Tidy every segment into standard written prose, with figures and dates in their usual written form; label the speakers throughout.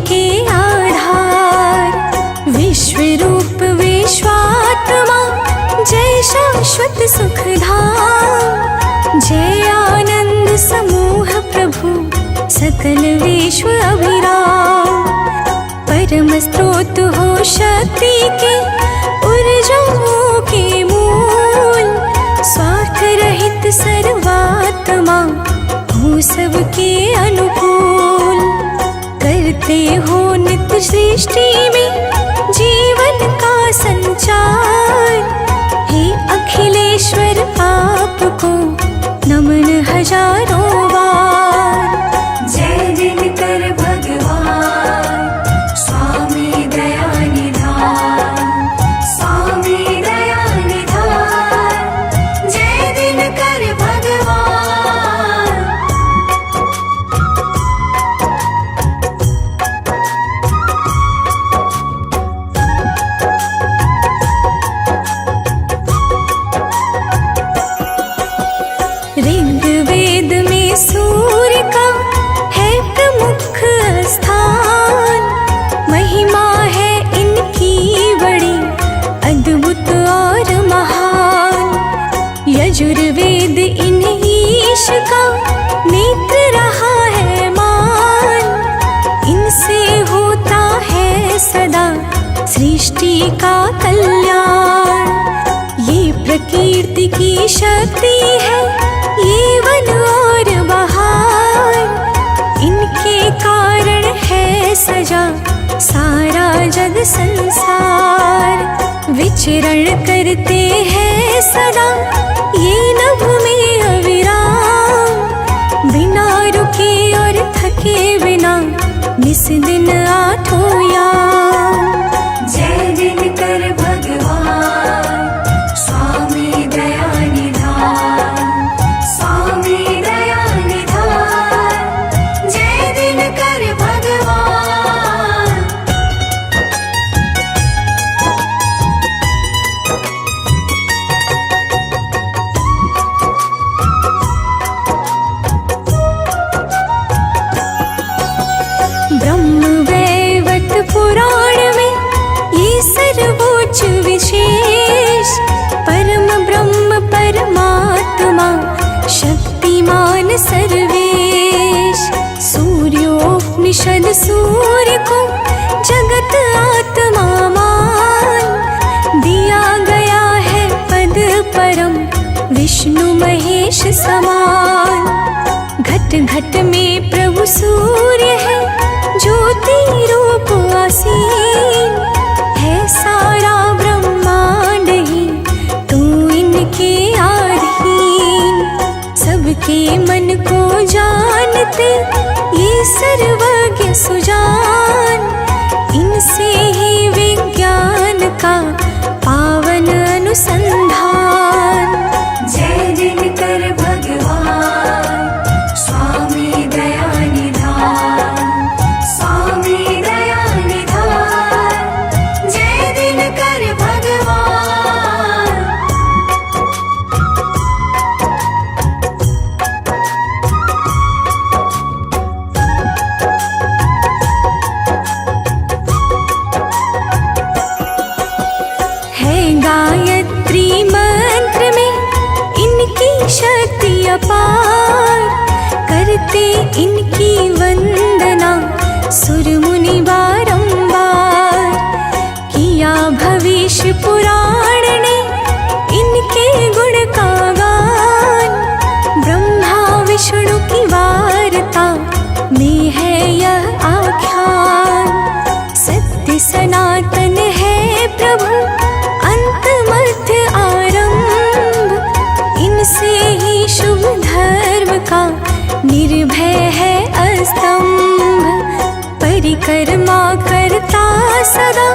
Speaker 1: के आधार। विश्वरूप विश्वात्मा जय शाश्वत सुखधाम। जय आनंद समूह प्रभु सकल विश्व अभिराम। परम स्रोत हो शक्ति के ऊर्जाओं के मूल। स्वार्थ रहित सर्वात्मा हो सबके अनुकूल। करते हो नित्य सृष्टि में जीवन का संचार। हे अखिलेश्वर आपको नमन हजारों बार।
Speaker 2: जय दिनकर भगवान स्वामी दया निधान। स्वामी दया निधान जय दिनकर भगवान।
Speaker 1: ऋग्वेद में सूर्य का है प्रमुख स्थान। महिमा है इनकी बड़ी अद्भुत और महान। यजुर्वेद इन ईश का नेत्र रहा है मान। इनसे होता है सदा सृष्टि का कल्याण। ये प्रकृति की शक्ति है ये वन और बहार। इनके कारण है सजा सारा जग संसार। विचरण करते हैं सदा ये नभ में अविराम। बिना रुके और थके बिना निस दिन आठों याम।
Speaker 2: जय दिनकर भगवान स्वामी दया निधान। स्वामी दया निधान जय दिनकर भगवान।
Speaker 1: ब्रह्मवैवर्त पुराण में ये सर्वोच्च विशेष। परम ब्रह्म परमात्मा शक्तिमान सर्वेश। सूर्योपनिषद सूर्य को जगत आत्मा मान। दिया गया है पद परम विष्णु महेश समान। घट घट में प्रभु सूर्य है ज्योति रूप आसीन। है सारा ब्रह्मांड ही तू इनके अधीन। सबके मन को जानते ये सर्वज्ञ सुजान। इनसे ही विज्ञान का पावन अनुसंधान।
Speaker 2: जय दिनकर भगवान स्वामी दया निधान। स्वामी दया निधान जय दिनकर भगवान।
Speaker 1: है गायत्री मंत्र में इनकी शक्ति अपार। करते इनकी वंदना सुर मुनि बारंबार। किया भविष्य पुराण ने इनके गुण का गान। ब्रह्मा विष्णु की वार्ता में है यह आख्यान। सत्य सनातन है प्रभु अंत मध्य आरंभ। इनसे ही शुभ धर्म का निर्भय है अस्तंभ। परिक्रमा करता सदा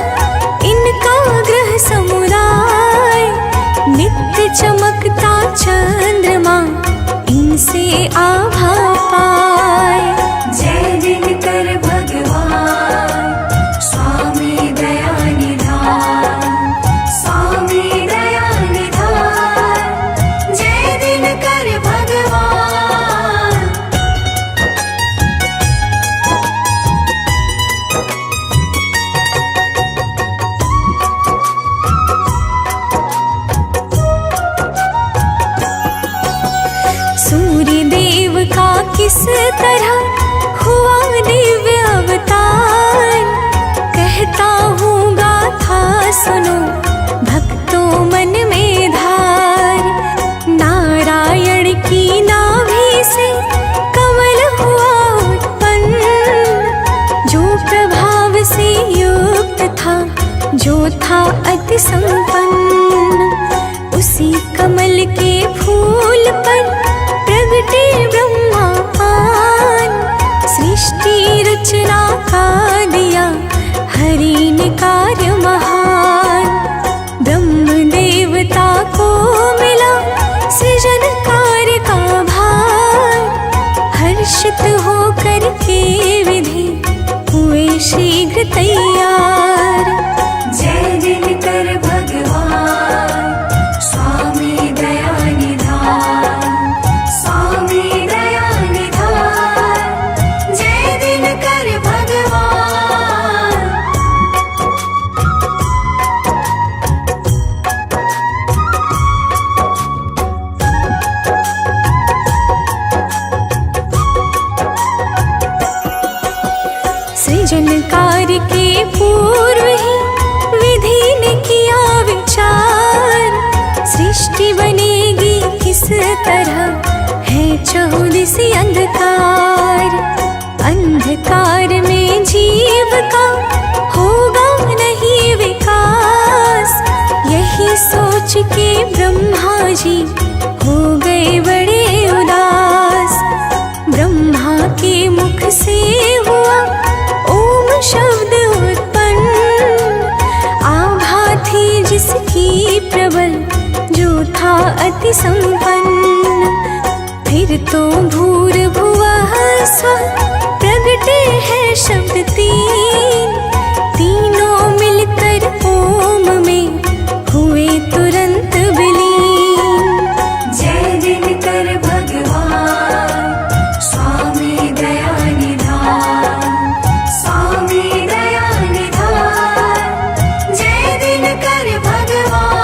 Speaker 1: इनका ग्रह समुदाय। नित्य चमकता चंद्रमा इनसे आभा पाए।
Speaker 2: जय दिनकर भगवान स्वामी दया निधान। स्वामी दया निधान जय दिनकर भगवान।
Speaker 1: सूर्य देव का किस तरह हुआ दिव्य अवतार, कहता हूँ गाथा सुनो भक्तों मन में धार। नारायण की नाभि से कमल हुआ उत्पन्न, जो प्रभाव से युक्त था, जो था अति संपन्न। उसी कमल के फूल पर प्रगटे ब्रह्मांड, सृष्टि रचना का दिया हरि ने कार्य महान। ब्रह्म देवता को मिला सृजन कार्य का भार, हर्षित होकर के विधि हुए शीघ्र तैयार।
Speaker 2: जय दिनकर भगवान स्वामी दया निधान, स्वामी दया निधान। जय दिनकर भगवान।
Speaker 1: सृजन कार्य के पूर्व ही विधि ने किया विचार, सृष्टि बनेगी किस तरह है चहुदिसी अंधकार। अंधकार में जीव का होगा नहीं विकास, यही सोच के ब्रह्मा जी हो गए बड़े उदास। ब्रह्मा के मुख से हुआ ओम शब्द उत्पन्न, आभा थी जिसकी प्रबल, जो था अति संपन्न। फिर तो भूर्भुवः स्वः प्रगटे हैं शब्द तीन, तीनों मिलकर ओम में हुए तुरंत विलीन।
Speaker 2: जय दिनकर भगवान स्वामी दया निधान, स्वामी दया निधान। जय दिनकर भगवान।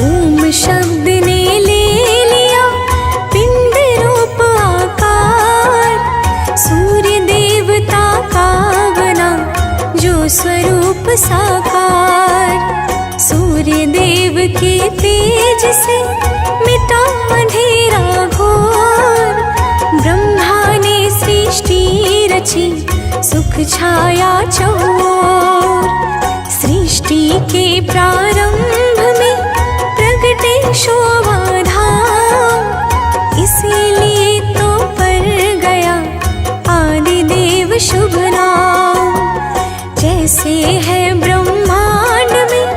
Speaker 1: ओम शब्द ने ले लिया पिंड रूप आकार, सूर्य देवता का बना जो स्वरूप साकार। सूर्य देव के तेज से मिटा अंधेरा घोर, ब्रह्मा ने सृष्टि रची सुख छाया चहुओर। सृष्टि के प्रारंभ में प्रगटे शोभा धाम, इसीलिए तो पर गया आदि देव शुभ नाम। जैसे है ब्रह्मांड में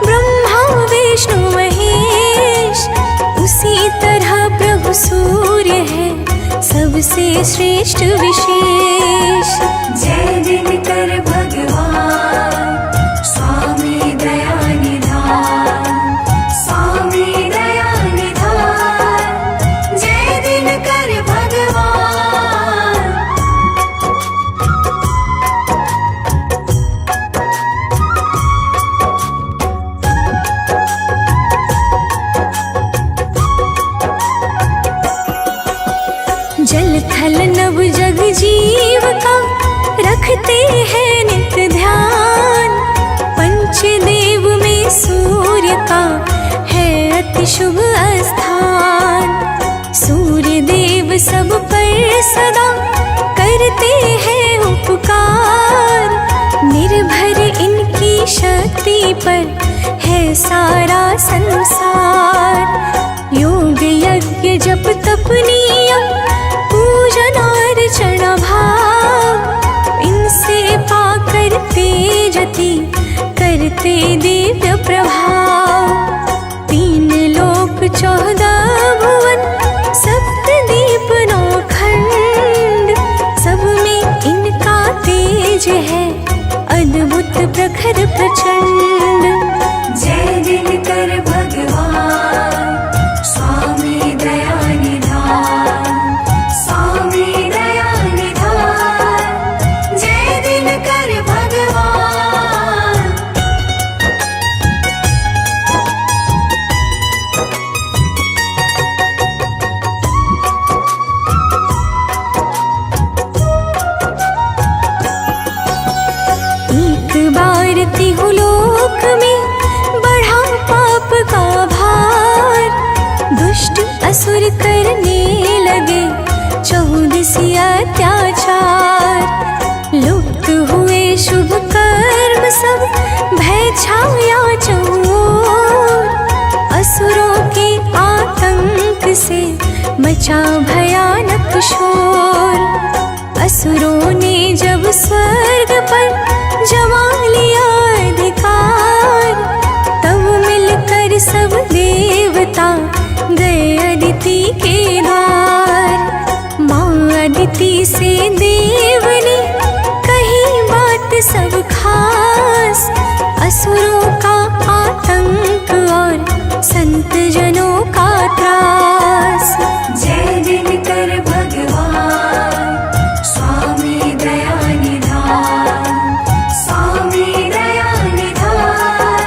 Speaker 1: ब्रह्मा विष्णु महेश, उसी तरह प्रभु सूर्य है सबसे श्रेष्ठ विशेष।
Speaker 2: जय दिनकर भगवान स्वामी दया निधान, स्वामी दया निधान। जय दिनकर भगवान।
Speaker 1: जल थल नभ जग जीव का रखते हैं नित्य ध्यान, पंचदेव में सूर्य का है अति शुभ स्थान। सूर्य देव सब पर सदा करते हैं उपकार, निर्भर इनकी शक्ति पर है सारा संसार। योग यज्ञ जप तप नियम पूजन अर्चना भाव, इनसे पाकर तेजति करते दिव्य प्रभाव। 3 लोक 14 भुवन सप्त दीप 9 खंड, सब में इनका तेज है अद्भुत प्रखर प्रचंड।
Speaker 2: जय दिनकर भगवान स्वामी दया निधान,
Speaker 1: असुर करने लगे चौदिसी अत्याचार। लुप्त हुए शुभ कर्म सब, भय छाया चौर। असुरों के आतंक से मचा भयानक शोर। असुरों ने जब स्वर्ग पर जमा लिया अधिकार, तब मिलकर सब देवता गए अदिति के द्वार। माँ अदिति से देव ने कही बात सब खास, असुरों का आतंक और संत जनों का त्रास।
Speaker 2: जय दिनकर भगवान स्वामी दया निधान, स्वामी दया निधान।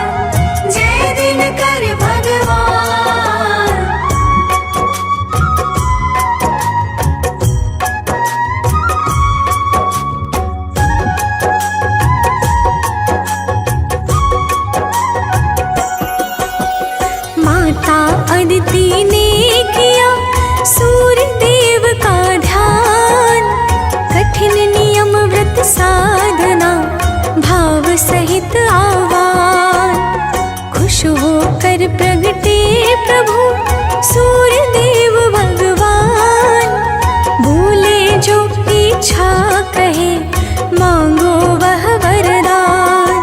Speaker 2: जय दिनकर भगवान।
Speaker 1: माता अदिति ने किया सूर्य देव का ध्यान। कठिन नियम व्रत साधना भाव सहित आह्वान। खुश होकर प्रगटे प्रभु सूर्य देव भगवान। बोले जो इच्छा कहे मांगो वह वरदान।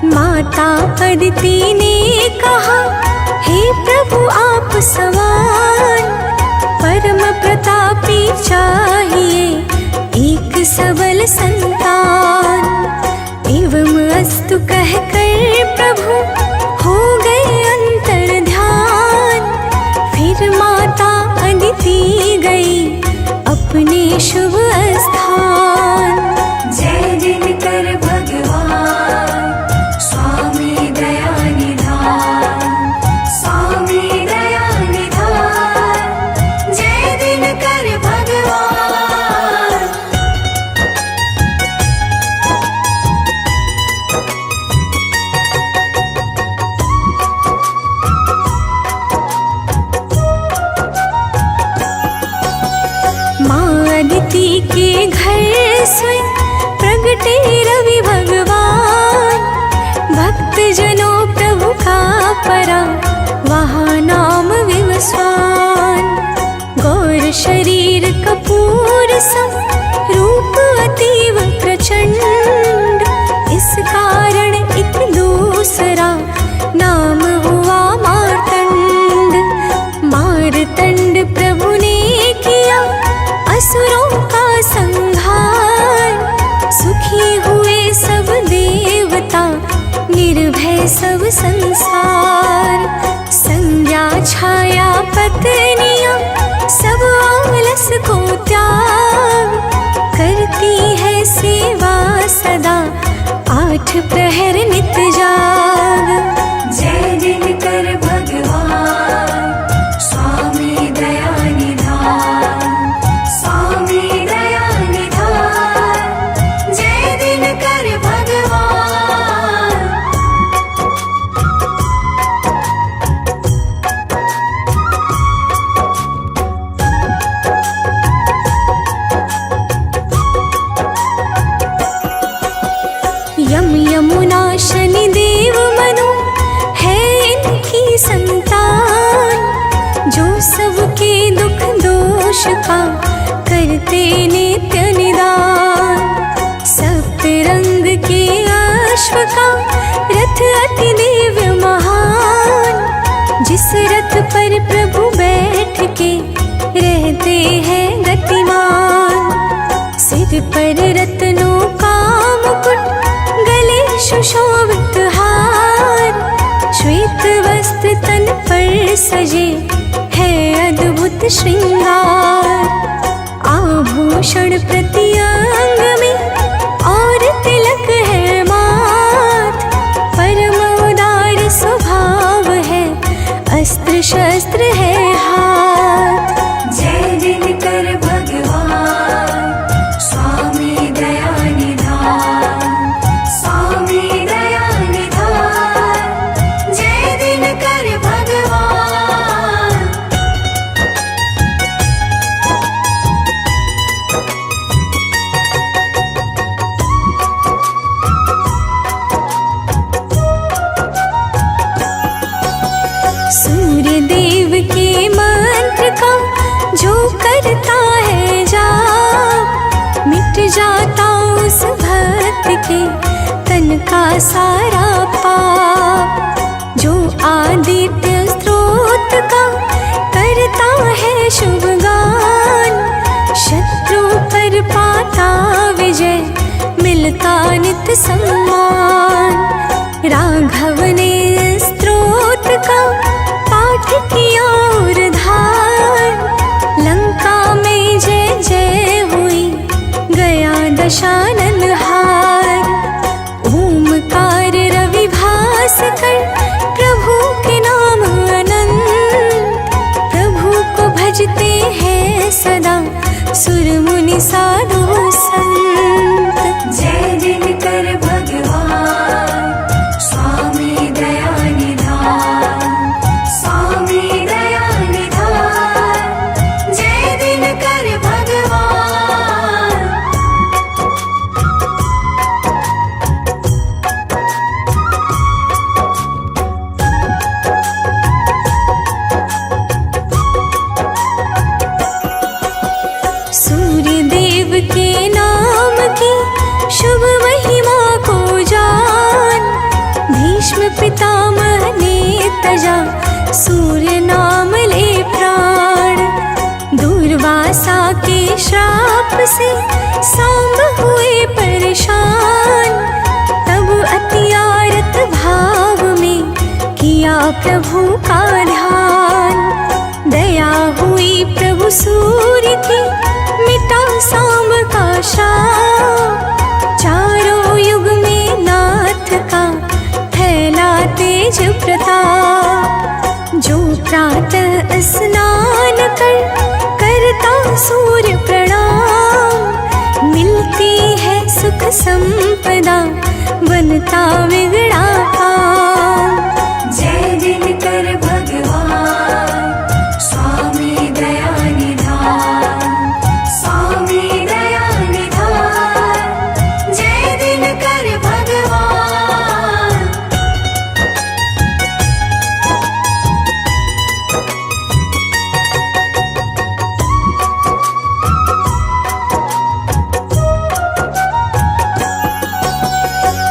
Speaker 1: माता अदिति ने कहा हे प्रभु आप समान, परम प्रतापी चाहिए एक सबल संतान। एवं अस्तु कहकर प्रभु हो गए अंतर ध्यान। फिर माता अदिति गई अपने शुभ स्थान।
Speaker 2: जय दिनकर भगवान स्वामी दया निधान, स्वामी दया निधान। जय दिनकर भगवान।
Speaker 1: माँ अदिति के घर स्वयं प्रगटे रवि भगवान। भक्त जनों प्रभु का परा वहाँ नाम विवस्वान। गौर शरीर कपूर सम, रूप अतीव प्रचंड। इस कारण एक दूसरा नाम हुआ मार्तंड। मार्तंड प्रभु ने किया असुरों का संहार। सुखी हुए सब देवता निर्भय सब संसार। संज्ञा छाया पत्नियां सब आलस को त्याग। करती है सेवा सदा 8 प्रहर नित जाग।
Speaker 2: जय दिनकर भगवान स्वामी दया निधान, स्वामी दया निधान। जय दिनकर भगवान।
Speaker 1: यम यमुना शनि देव मनु है इनकी संतान। जो सबके दुख दोष का करते नित्य निदान। सप्तरंग के अश्व का रथ अति दिव्य महान। जिस रथ पर प्रभु बैठ के रहते हैं गतिमान। सिर पर रत्नों का मुकुट, गले सुशोभित हार। श्वेत वस्त्र तन पर सजे है अद्भुत श्रृंगार। आभूषण प्रति अंग में और तिलक है माथ। परम उदार स्वभाव है, अस्त्र शस्त्र है हाथ।
Speaker 2: जय दिनकर भगवान स्वामी दया निधान, स्वामी दया निधान। जय दिनकर भगवान।
Speaker 1: मिलता नित सम्मान। राघव ने स्तोत्र का पाठ किया और धार, लंका में जय जय हुई गया दशानन हार। ओमकार रवि भास्कर प्रभु के नाम अनंत, प्रभु को भजते हैं सदा सुर मुनि साधु संत।
Speaker 2: जय दिनकर भगवान स्वामी दया निधान, स्वामी दया निधान, जय दिनकर भगवान।
Speaker 1: सूर्य देव के नाम की शुभ महिमा को जान, भीष्म पितामह ने तजा सूर्य नाम ले प्राण। दुर्वासा के श्राप से सांब हुए परेशान, तब अतियारत भाव में किया प्रभु का ध्यान। दया हुई प्रभु सूर्य की, मिटा सांब का श्राप, चारों युग में नाथ का फैला तेज प्रताप। जो प्रातः स्नान कर करता सूर्य प्रणाम, मिलती है सुख संपदा बनता बिगड़ा काम।
Speaker 2: जय दिनकर भगवान स्वामी दया निधान, स्वामी दया निधान, जय दिनकर भगवान।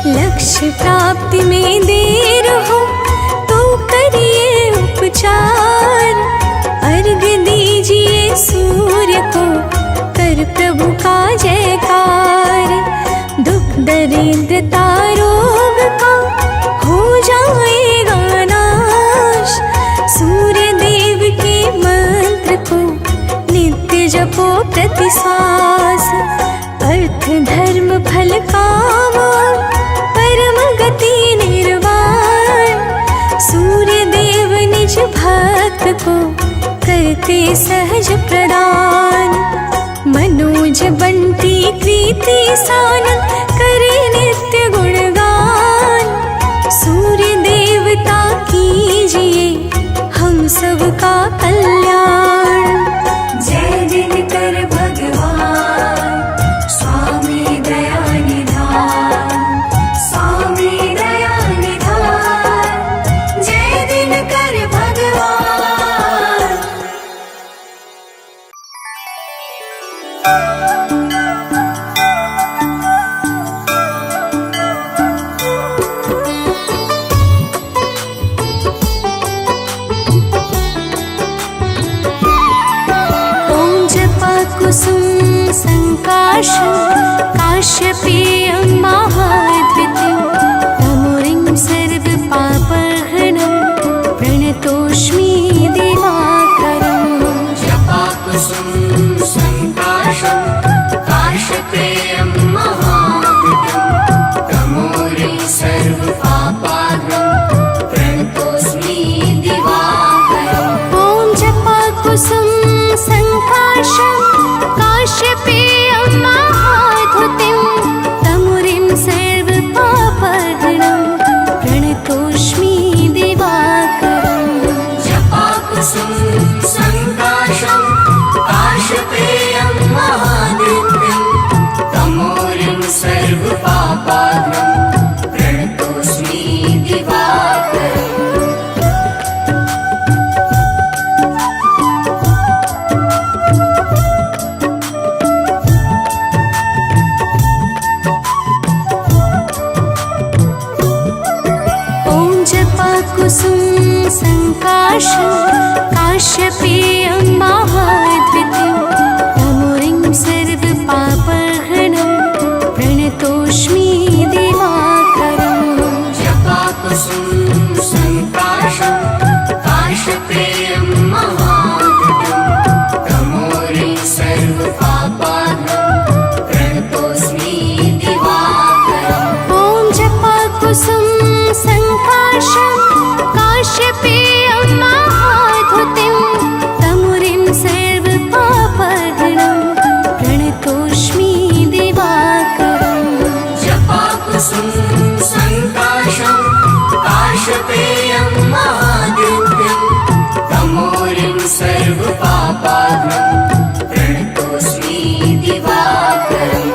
Speaker 1: लक्ष्य प्राप्ति में देर हो तो करिए उपचार, अर्घ दीजिए सूर्य को कर प्रभु का जयकार। दुख दरिद्रता रोग का हो जाएगा नाश, सूर्य देव के मंत्र को नित्य जपो प्रति सांस। अर्थ धर्म फल काम परम गति निर्वाण, सूर्य देव निज भक्त को करते सहज प्रदान। मनोज बंटी कृति सानंद करे नित्य गुणगान, सूर्य देवता कीजिए हम सबका कल्याण।
Speaker 2: जय दिनकर भगवान स्वामी दया निधान, स्वामी दया निधान, जय दिनकर भगवान।
Speaker 1: ॐ जपा कुसुम संकाशं काश्यपेयं महाद्वितीयं, तमोरिं सर्वपापहरणं प्रणतोऽस्मि दिवाकरम्।
Speaker 2: जपाकुसुम संकाशं काश्यपेयं महाद्वितीयं, तमोरिं सर्वपापहरणं प्रणतोऽस्मि दिवाकरम्।
Speaker 1: ॐ जपा कुसुम संकाशं काश्यपेयं महाद्युतिं, तमुरिं सर्वपापहरणं प्रणतोऽस्मि दिवाकरम्।
Speaker 2: जपाकुसुम संकाशं काश्यपेयं महाद्युतिं, तमोरिं सर्वपापहरणं प्रणतोऽस्मि दिवाकरम्।
Speaker 1: प्रणतोष्मि दिवाकरम्
Speaker 2: जपाकुसुम संकाशं काशपेयं महाद्युतिं तमोरिं सर्वपापाघ्नं प्रणतोऽस्मि दिवाकरम्
Speaker 1: ॐ जपाकुसुम संकाशं काश्यपेयं महाद्युतिं तमोरिं सर्वपापघ्नं प्रणतोऽस्मि दिवाकरम्
Speaker 2: जपाकुसुम संकाशं काशपेयं महाद्युतिं तमोरिं सर्वपापाघ्नं प्रणतोऽस्मि दिवाकरम्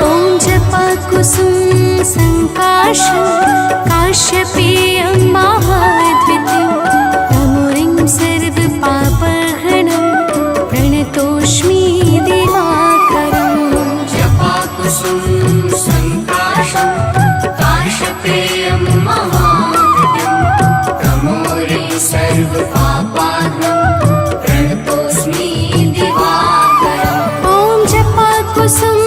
Speaker 1: ॐ जपाकुसुम संकाशं काश्यपेयं महाद्युतिं तमोरिं सर्वपापघ्नं प्रणतोऽस्मि दिवाकरम्
Speaker 2: जपाकुसुम संकाशं काशपेयं महाद्युतिं तमोरिं सर्वपापाघ्नं प्रणतोऽस्मि दिवाकरम्
Speaker 1: ॐ जपाकुसुम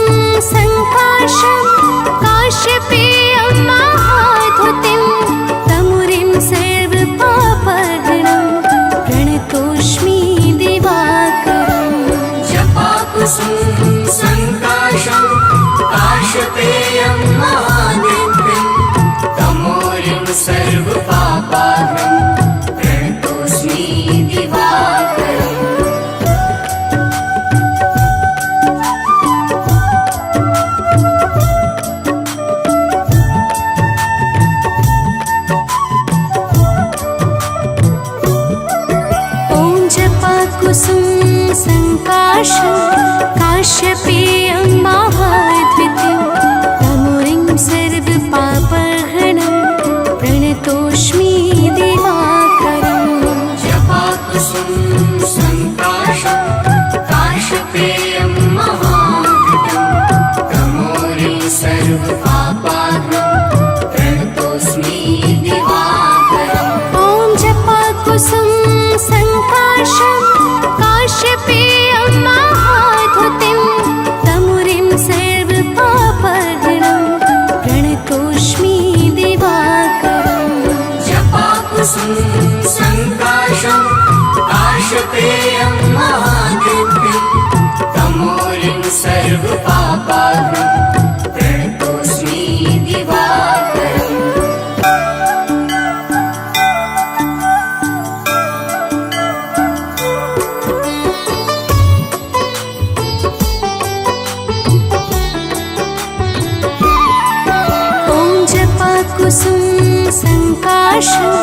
Speaker 1: संकाशं काश्यपेयं महाद्युतिं तमोरिं सर्वपापघ्नं प्रणतोऽस्मि दिवाकरम्
Speaker 2: जपाकुसुम संकाशं काशपेयं महाद्युतिं तमोरिं सर्वपापाघ्नं प्रणतोऽस्मि दिवाकरम्
Speaker 1: ॐ जपाकुसुम संकाशं काश्यपेयं महाद्युतिं तमोरिं सर्वपापघ्नं प्रणतोऽस्मि दिवाकरम्
Speaker 2: जपाकुसुम संकाशं काशपेयं महाद्युतिं तमोरिं सर्वपापाघ्नं प्रणतोऽस्मि दिवाकरम्
Speaker 1: ॐ जपाकुसुम संकाशं काश्यपेयं महाद्युतिं तमोरिं सर्वपापघ्नं प्रणतोऽस्मि दिवाकरम्
Speaker 2: जपाकुसुम संकाशं काशपेयं महाद्युतिं तमोरिं सर्वपापाघ्नं प्रणतोऽस्मि दिवाकरम्
Speaker 1: ॐ जपाकुसुम संकाशं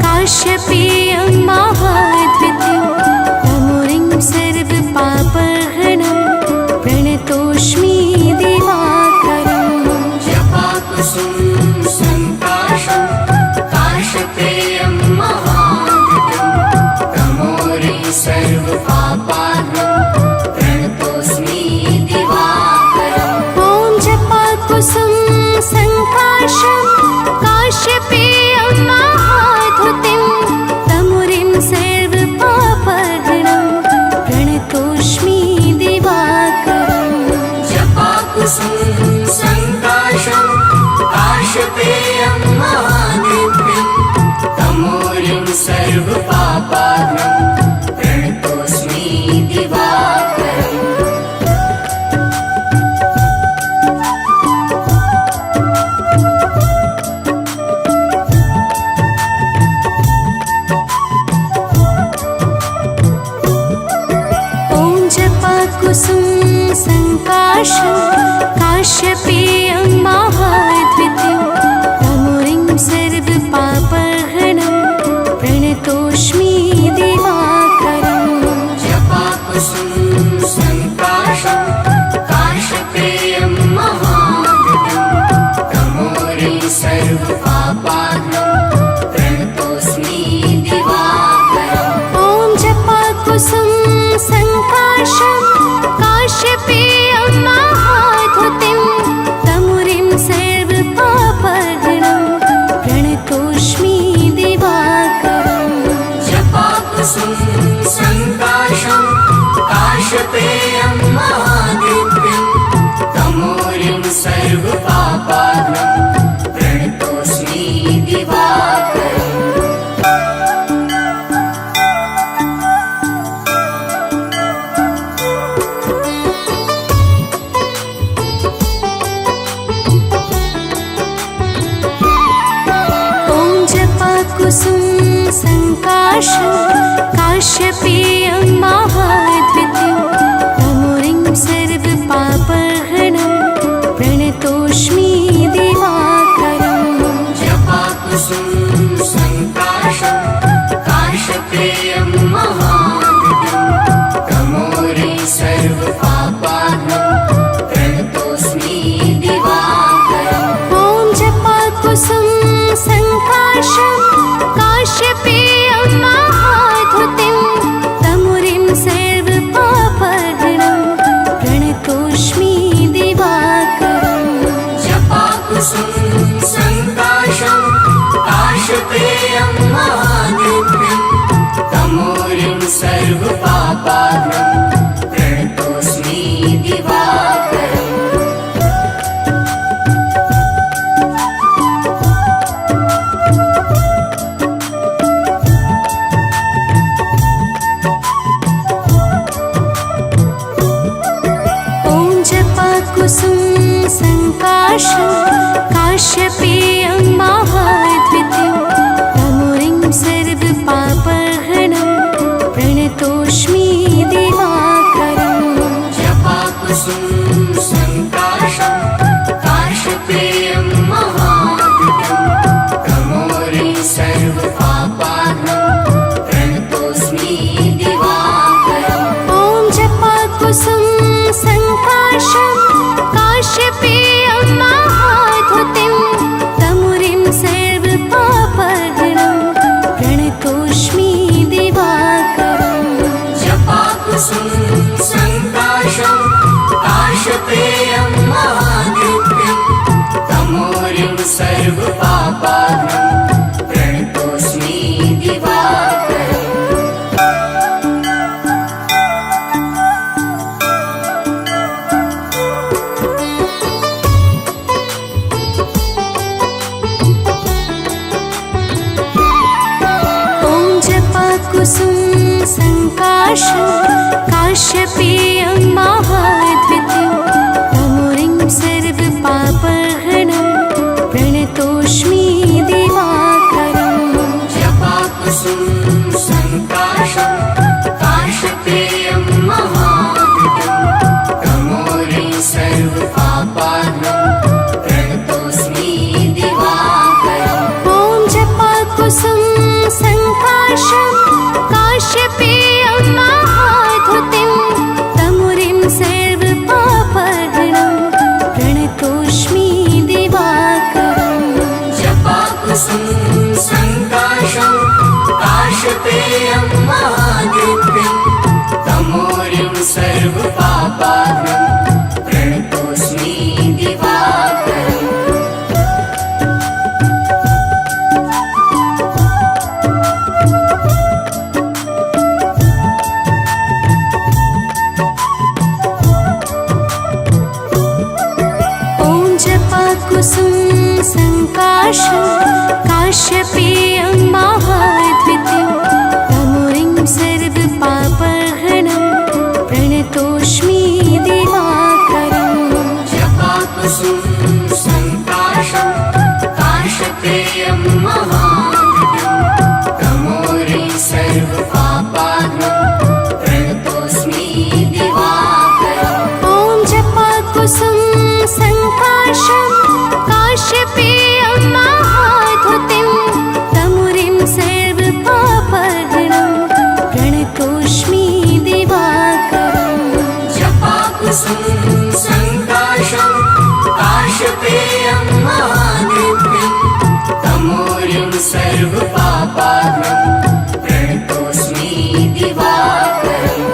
Speaker 1: काश्यपेयं महाद्युतिं तमोरिं सर्वपापघ्नं प्रणतोऽस्मि दिवाकरम्
Speaker 2: जपाकुसुम संकाशं काशपेयं महाद्युतिं तमोरिं सर्वपापाघ्नं प्रणतोऽस्मि दिवाकरम्
Speaker 1: ॐ जपाकुसुम संकाशं काश्यपेयं महाद्युतिं तमोरिं सर्वपापघ्नं प्रणतोऽस्मि दिवाकरम्
Speaker 2: जपाकुसुम संकाशं काशपेयं महाद्युतिं तमोरिं सर्वपापाघ्नं प्रणतोऽस्मि दिवाकरम्
Speaker 1: ॐ जपाकुसुम संकाशं काश्यपेयं काश्यपेयं महाद्वितीयं तमोरिं सर्वपापहरणं प्रणतोऽस्मि दिवाकरम्
Speaker 2: जपाकुसुम संकाशं काश्यपेयं महाद्वितीयं तमोरिं सर्वपापहरणं प्रणतोऽस्मि दिवाकरम्
Speaker 1: ॐ जपाकुसुम संकाशं काश्यपेयं महाद्युतिं तमोरिं सर्वपापहरणं प्रणतोऽस्मि दिवाकरम्
Speaker 2: जपाकुसुम संकाशं काश्यपेयं महाद्युतिं तमोरिं सर्वपापहरणं प्रणतोऽस्मि दिवाकरम्
Speaker 1: ॐ जपाकुसुम संकाशं काश्यपेयं महाद्वितीयं तमोरिं सर्वपापहरणं प्रणतोऽस्मि दिवाकरम्
Speaker 2: जपाकुसुम संकाशं काश्यपेयं महाद्युतिं तमोरिं सर्वपापहरणं प्रणतोऽस्मि दिवाकरम्
Speaker 1: ॐ जपाकुसुम संकाशं काश्यपेयं महाद्युतिं तमोरिं सर्वपापहरणं प्रणतोऽस्मि दिवाकरम्
Speaker 2: जपाकुसुम संकाशं काश्यपेयं महाद्युतिं तमोरिं सर्वपापहरणं प्रणतोऽस्मि दिवाकरम्
Speaker 1: ॐ जपाकुसुम संकाशं काश्यपेयं महाद्वितीयं तमोरिं सर्वपापहरणं प्रणतोऽस्मि दिवाकरम्
Speaker 2: जपाकुसुम संकाशं काश्यपेयं महाद्युतिं तमोरिं सर्वपापहरणं प्रणतोऽस्मि दिवाकरम्
Speaker 1: ॐ जपाकुसुम संकाशं काश्यपेयं महाद्युतिं तमोरिं सर्वपापहरणं प्रणतोऽस्मि दिवाकरम्
Speaker 2: जपाकुसुम संकाशं काश्यपेयं महाद्युतिं तमोरिं सर्वपापहरणं प्रणतोऽस्मि दिवाकरम्
Speaker 1: ॐ जपाकुसुम संकाशं काश्यपेयं महाद्वितीयं तमोरिं सर्वपापहरणं प्रणतोऽस्मि दिवाकरम्
Speaker 2: जपाकुसुम संकाशं काश्यपेयं महाद्युतिं तमोरिं सर्वपापहरणं प्रणतोऽस्मि दिवाकरम्
Speaker 1: ॐ जपाकुसुम संकाशं काश्यपेयं महाद्युतिं तमोरिं सर्वपापहरणं प्रणतोऽस्मि दिवाकरम्
Speaker 2: जपाकुसुम संकाशं काश्यपेयं महाद्युतिं तमोरिं सर्वपापहरणं प्रणतोऽस्मि दिवाकरम्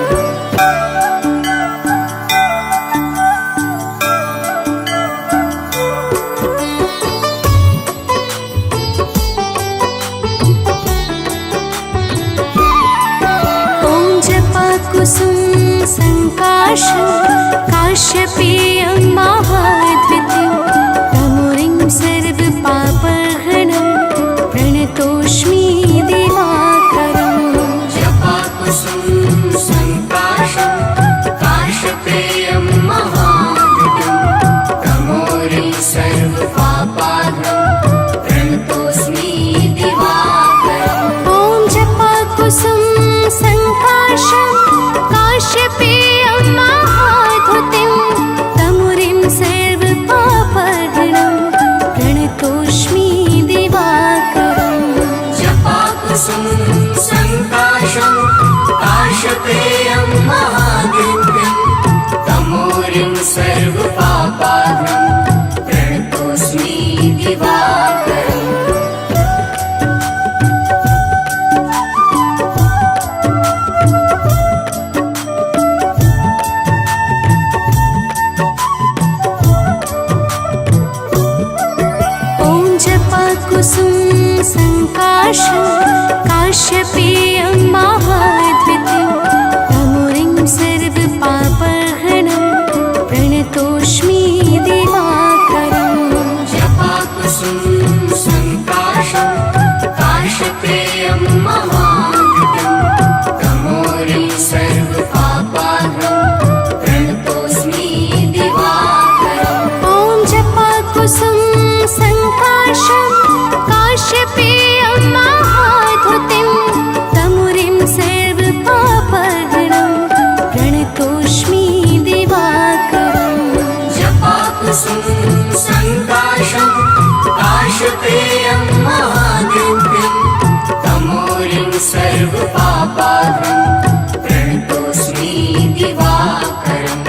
Speaker 1: ॐ जपाकुसुम संकाशं काश्यपेयं महाद्वितीयं तमोरिं सर्वपापहरणं प्रणतोऽस्मि दिवाकरम्
Speaker 2: जपाकुसुम संकाशं काश्यपेयं महाद्युतिं तमोरिं सर्वपापहरणं प्रणतोऽस्मि दिवाकरम्
Speaker 1: ॐ जपाकुसुम संकाशं संकाशं काश्यपेयं महाद्वितीयं तमोरिं सर्वपापहरणं प्रणतोऽस्मि दिवाकरम्
Speaker 2: जपाकुसुम संकाशं काश्यपेयं महाद्वितीयं तमोरिं सर्वपापहरणं प्रणतोऽस्मि दिवाकरम्
Speaker 1: ॐ जपाकुसुम संकाशं काश्यपेयं महाद्युतिं तमुरिं सर्वपापहरणं प्रणतोऽस्मि दिवाकरम्
Speaker 2: जपाकुसुम संकाशं काश्यपेयं महाद्युतिं तमोरिं सर्वपापहरणं प्रणतोऽस्मि दिवाकरम्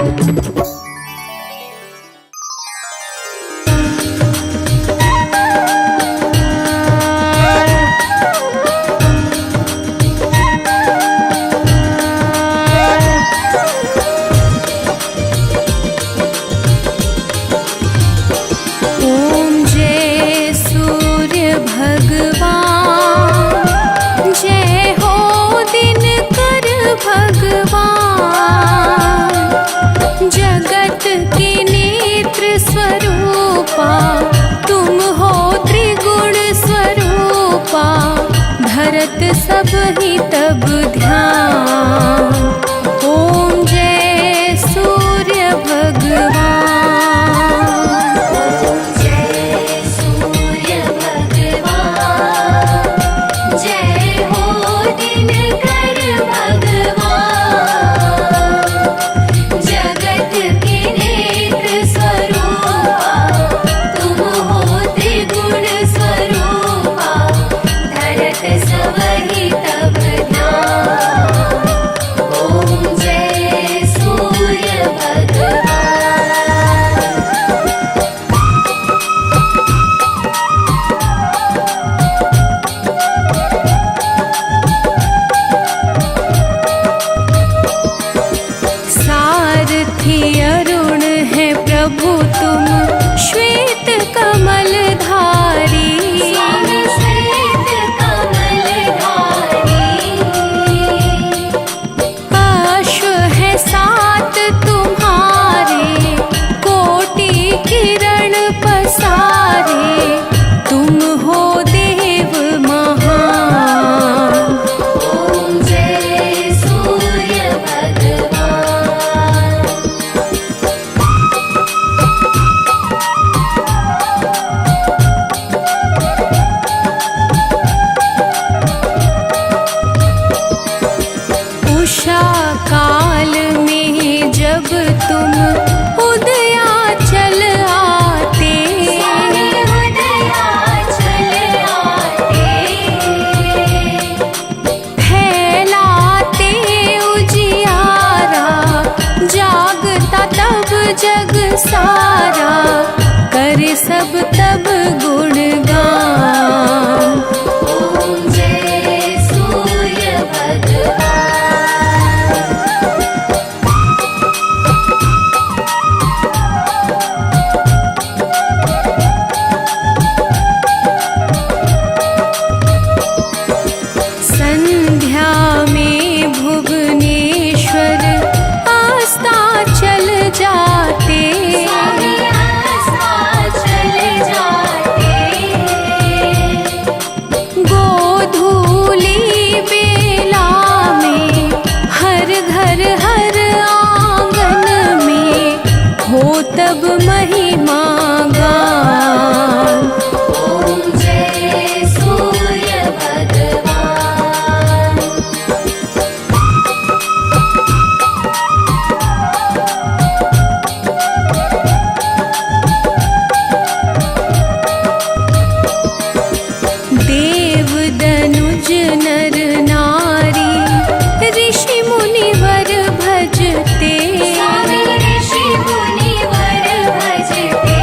Speaker 1: ॐ जय सूर्य भगवान जय हो दिनकर भगवान जगत के नेत्र स्वरूपा तुम हो त्रिगुण स्वरूपा धरत सब ही तब ध्यान ॐ जय सूर्य भगवान
Speaker 2: जय सूर्य भगवान जय हो दिनकर भगवान जगत के नेत्र स्वरूपा तुम हो त्रिगुण स्वरूपा धरत सब ही तब ध्यान ॐ जय सूर्य भगवान
Speaker 1: सारथी अरुण है प्रभु तुम श्वेत कमलधारी
Speaker 2: स्वामी श्वेत कमलधारी
Speaker 1: अश्व है सात तुम्हारे कोटि किरण पसारे तुम हो देव महान
Speaker 2: ॐ जय सूर्य भगवान
Speaker 1: उषा काल में जब तुम उदयाचल आते
Speaker 2: स्वामी उदयाचल आते
Speaker 1: फैलाते उजियारा जागता तब जग सारा करे सब तब गुणगान
Speaker 2: ॐ जय सूर्य भगवान
Speaker 1: संध्या में भुवनेश्वर अस्ताचल जाते
Speaker 2: स्वामी अस्ताचल जाते
Speaker 1: गोधूली बेला में हर घर हर आंगन में हो तब महिमा गान
Speaker 2: ॐ जय सूर्य भगवान
Speaker 1: देव दनुज नर नारी ऋषि मुनिवर भजते
Speaker 2: स्वामी ऋषि मुनिवर भजते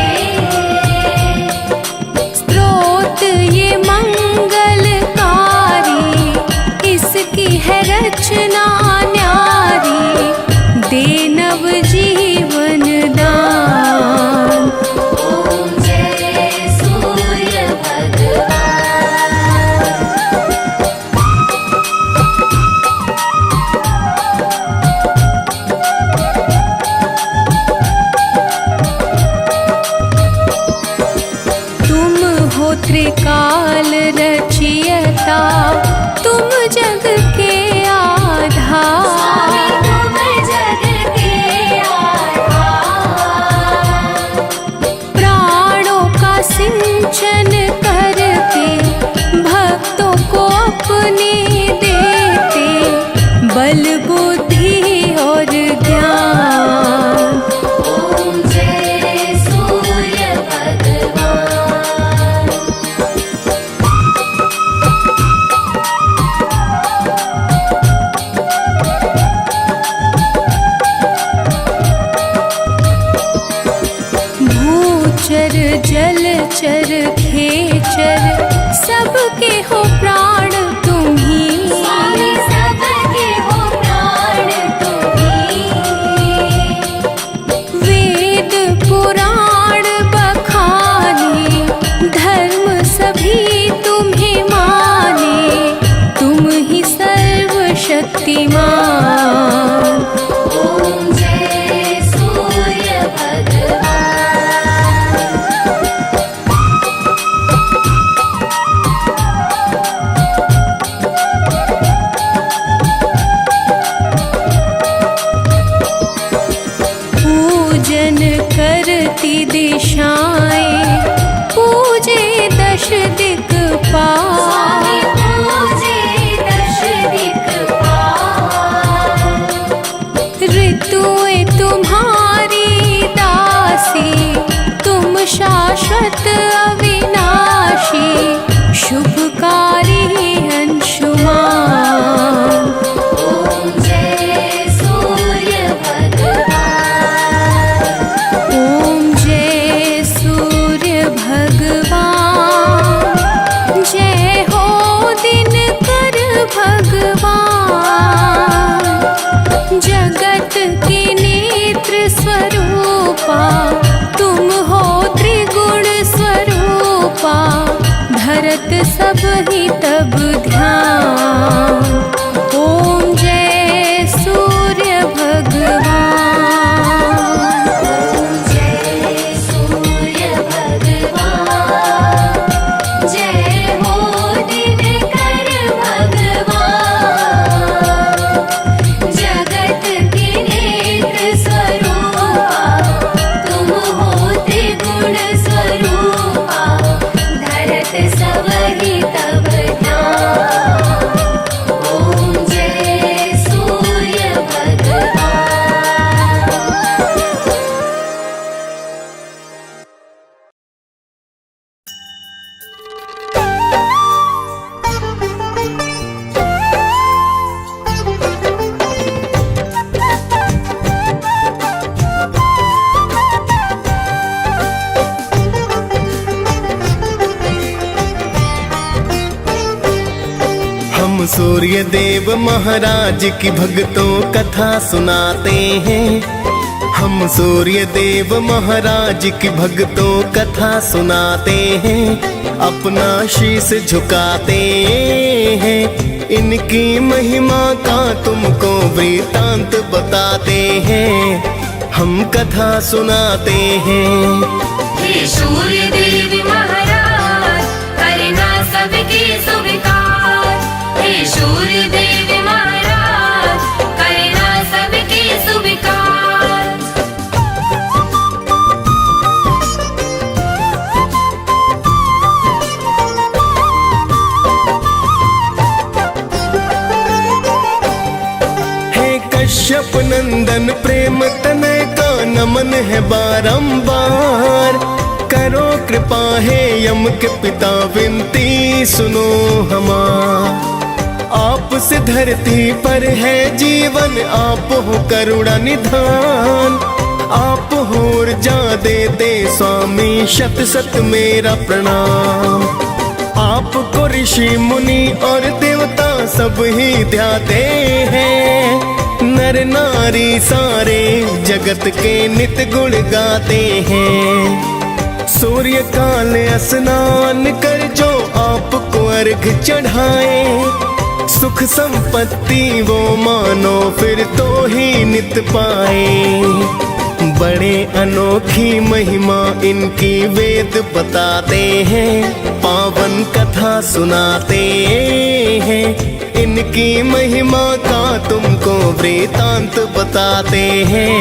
Speaker 1: भूचर जलचर खेचर सबके हो प्राण तुम ही।
Speaker 2: स्वामी सबके हो प्राण तुम्ही।
Speaker 1: वेद पुराण बखाने धर्म सभी तुम्हें माने, तुम ही सर्वशक्तिमान।
Speaker 2: ओम जय सूर्य भगवान।
Speaker 1: पूजन करती दिशाएं पूजे दश दिक्पाल।
Speaker 2: स्वामी पूजे दश दिक्पाल।
Speaker 1: ऋतुएं तुम्हारी दासी, तुम शाश्वत अविनाशी, शुभकारी अंशुमान।
Speaker 2: ओम जय सूर्य भगवान।
Speaker 1: ओम जय सूर्य भगवान, जय हो दिनकर भगवान। जगत के नेत्र स्वरूपा, तुम हो त्रिगुण स्वरूपा, धरत सब ही तब ध्यान। ओम जय सूर्य भगवान।
Speaker 2: ओम जय सूर्य भगवान। जय हो दिनकर भगवान। जगत के नेत्र स्वरूपा, तुम हो त्रिगुण स्वरूपा, धरत सब ही तब ध्यान। ओम जय सूर्य भगवान।
Speaker 3: हम सूर्य देव महाराज की भक्तों कथा सुनाते हैं। हम सूर्य देव महाराज की भक्तों कथा सुनाते हैं। अपना शीश झुकाते हैं, इनकी महिमा का तुमको वृतांत बताते हैं। हम कथा सुनाते हैं।
Speaker 2: हे सूर्य देव महाराज, करना सबके स्वीकार। हे सूर्य देव महाराज, करना सबके स्वीकार।
Speaker 3: हे कश्यप नंदन प्रेम तनय का नमन है बारंबार। करो कृपा है यम के पिता विनती सुनो हमार। आपसे धरती पर है जीवन, आप हो करुणा निधान। आप हो ऊर्जा देते स्वामी, शत शत मेरा प्रणाम। आपको ऋषि मुनि और देवता सब ही ध्याते हैं। नर नारी सारे जगत के नित गुण गाते हैं। सूर्य काल स्नान कर जो आपको अर्घ चढ़ाए, सुख संपत्ति वो मानो फिर तो ही नित पाए। बड़े अनोखी महिमा इनकी वेद बताते हैं। पावन कथा सुनाते हैं, इनकी महिमा का तुमको वृतांत बताते हैं।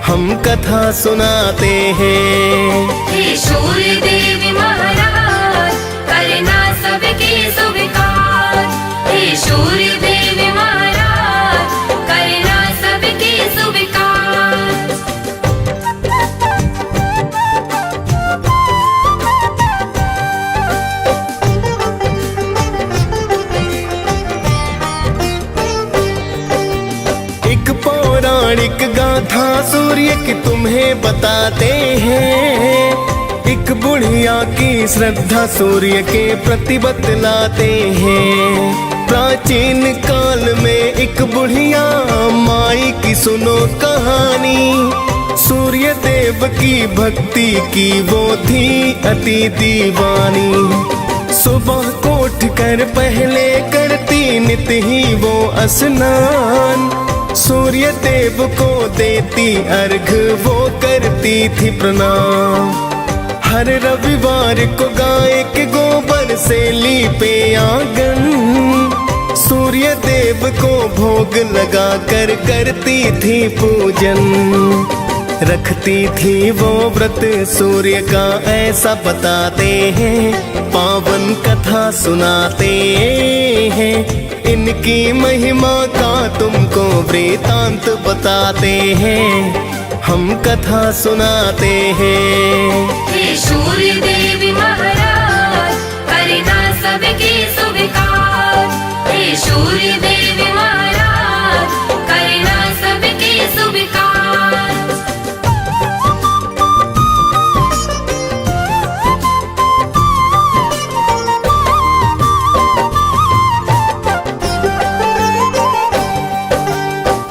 Speaker 3: हम कथा सुनाते हैं।
Speaker 2: हे सूर्य देव महाराज, करना सबके स्वीकार। हे सूर्य देव महाराज, करना सबके स्वीकार। पौराणिक गाथा सूर्य की तुम्हें बताते हैं।
Speaker 3: बुढ़िया की श्रद्धा सूर्य के प्रति बतलाते हैं। प्राचीन काल में एक बुढ़िया माई की सुनो कहानी। सूर्य देव की भक्ति की वो थी अति दीवानी। सुबह को उठकर पहले करती नित ही वो स्नान। सूर्य देव को देती अर्घ वो करती थी प्रणाम। हर रविवार को गाय के गोबर से लीपे आंगन। सूर्य देव को भोग लगा कर करती थी पूजन। रखती थी वो व्रत सूर्य का ऐसा बताते हैं। पावन कथा सुनाते हैं। इनकी महिमा का तुमको वृतांत बताते हैं। हम कथा सुनाते हैं।
Speaker 2: हे सूर्य देव महाराज करना सबके स्वीकार। हे सूर्य देव महाराज करना सबके स्वीकार।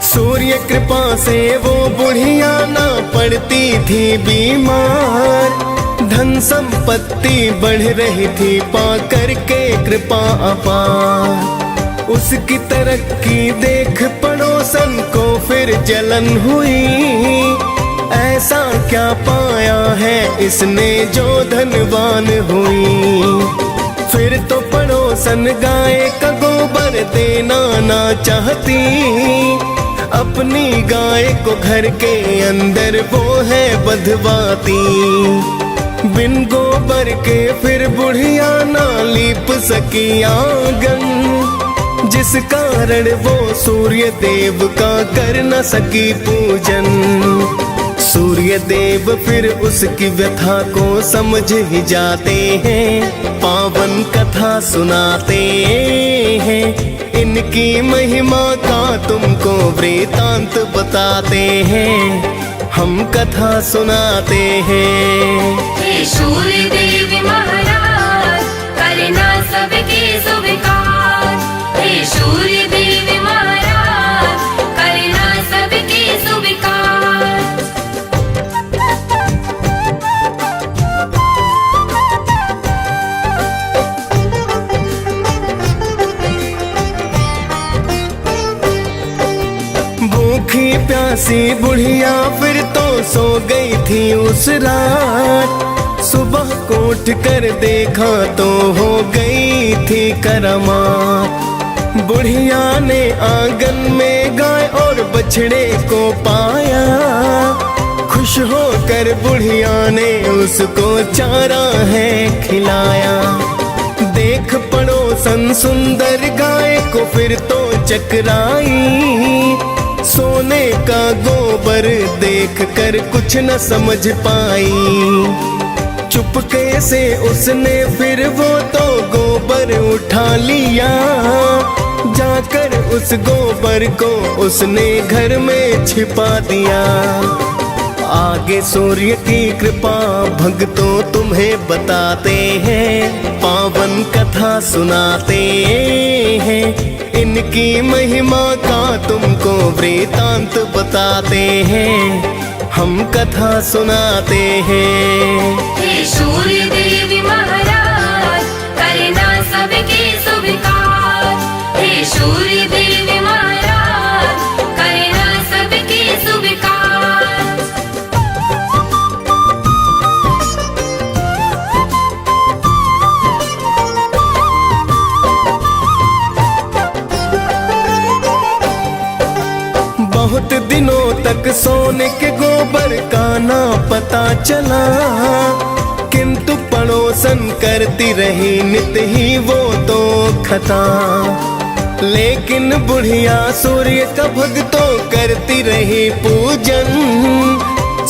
Speaker 3: सूर्य कृपा से वो बुढ़िया ना पड़ती थी बीमार। धन संपत्ति बढ़ रही थी पा करके कृपा अपार। उसकी तरक्की देख पड़ोसन को फिर जलन हुई। ऐसा क्या पाया है इसने जो धनवान हुई। फिर तो पड़ोसन गाय का गोबर देना ना चाहती। अपनी गाय को घर के अंदर वो है बंधवाती। बिन गोबर के फिर बुढ़िया ना लीप सकी आंगन। जिस कारण वो सूर्य देव का कर न सकी पूजन। सूर्य देव फिर उसकी व्यथा को समझ ही जाते हैं। पावन कथा सुनाते हैं। इनकी महिमा का तुमको वृतांत बताते हैं। हम कथा सुनाते हैं।
Speaker 2: हे सूर्य देव महाराज करना सबके स्वीकार। हे सूर्य देव महाराज करना सबके स्वीकार।
Speaker 3: भूखी प्यासी बुढ़िया फिर तो सो गई थी उस रात। सुबह को उठ कर देखा तो हो गई थी करामात। बुढ़िया ने आंगन में गाय और बछड़े को पाया। खुश होकर बुढ़िया ने उसको चारा है खिलाया। देख पड़ोसन सुंदर गाय को फिर तो चकराई। सोने का गोबर देख कर कुछ न समझ पाई। चुपके से उसने फिर वो तो गोबर उठा लिया। जाकर उस गोबर को उसने घर में छिपा दिया। आगे सूर्य की कृपा भक्तों तुम्हें बताते हैं। पावन कथा सुनाते हैं। इनकी महिमा का तुमको वृतांत बताते हैं। हम कथा सुनाते हैं।
Speaker 2: हे सूर्य देव महाराज करना सबके स्वीकार। हे सूर्य देव महाराज करना सबके स्वीकार।
Speaker 3: बहुत दिनों तक सोने के गोबर का ना पता चला। किंतु पड़ोसन करती रही नित ही वो तो खता। लेकिन बुढ़िया सूर्य का भक्तों करती रही पूजन।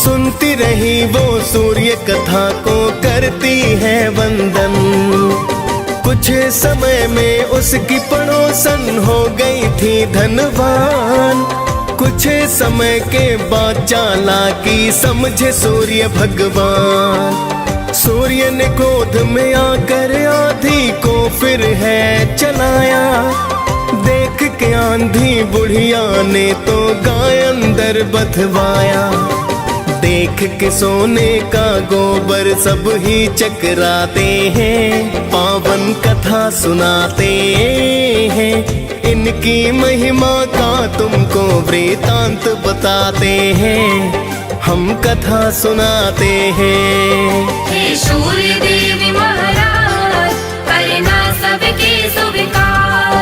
Speaker 3: सुनती रही वो सूर्य कथा को करती है वंदन। कुछ समय में उसकी पड़ोसन हो गई थी धनवान। कुछ समय के बाद चालाकी समझे सूर्य भगवान। सूर्य सूर्य ने क्रोध में आकर आंधी को फिर है चलाया। देख के आंधी बुढ़िया ने तो गाय अंदर बधवाया। देख के सोने का गोबर सब ही चकराते हैं, पावन कथा सुनाते हैं। इनकी महिमा का तुमको वृतांत बताते हैं, हम कथा सुनाते हैं।
Speaker 2: हे सूर्य देव महाराज, करना सबके स्वीकार।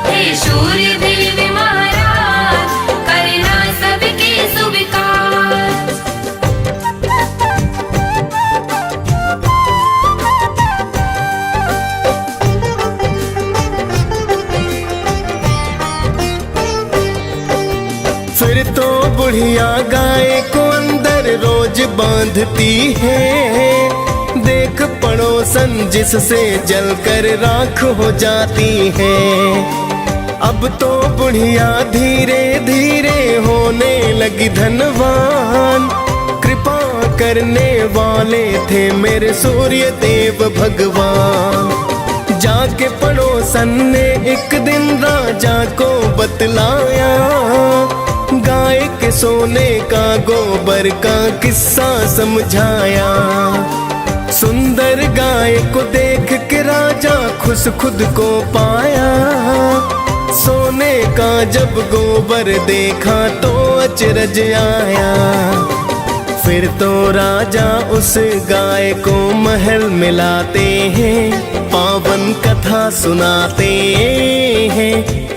Speaker 2: हे सूर्य देव महाराज, करना सबके स्वीकार।
Speaker 3: फिर तो बुढ़िया गाय को अंदर रोज बांधती है। देख पड़ोसन जिससे जलकर राख हो जाती है। अब तो बुढ़िया धीरे धीरे होने लगी धनवान। कृपा करने वाले थे मेरे सूर्य देव भगवान। जाके पड़ोसन ने एक दिन राजा को बतलाया, गाय के सोने का गोबर का किस्सा समझाया। सुंदर गाय को देख के राजा खुश खुद को पाया। सोने का जब गोबर देखा तो अचरज आया। फिर तो राजा उस गाय को महल मिलाते हैं, पावन कथा सुनाते हैं।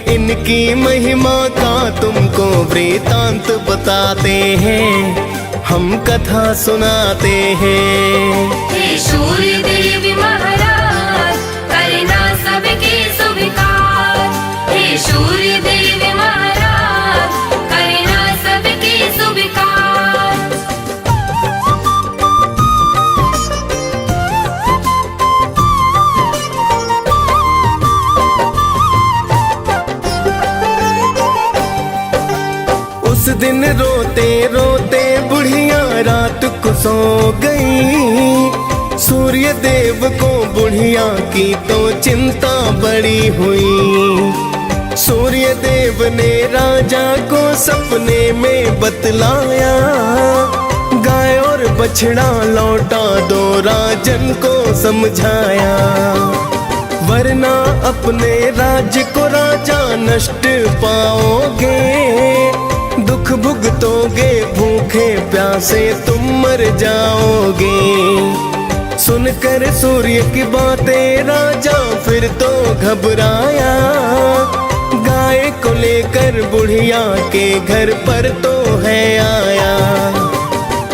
Speaker 3: इनकी महिमा का तुमको वृतांत बताते हैं, हम कथा सुनाते हैं।
Speaker 2: हे सूर्य देव महाराज, करना सबके स्वीकार। हे सूर्य देव महाराज, करना सबके स्वीकार।
Speaker 3: उस दिन रोते रोते बुढ़िया रात को सो गई। सूर्य देव को बुढ़िया की तो चिंता बड़ी हुई। सूर्य देव ने राजा को सपने में बतलाया, गाय और बछड़ा लौटा दो राजन को समझाया। वरना अपने राज्य को राजा नष्ट पाओगे। दुख भुगतोगे, भूखे प्यासे तुम मर जाओगे। सुनकर सूर्य की बातें राजा फिर तो घबराया। गाय को लेकर बुढ़िया के घर पर तो है आया।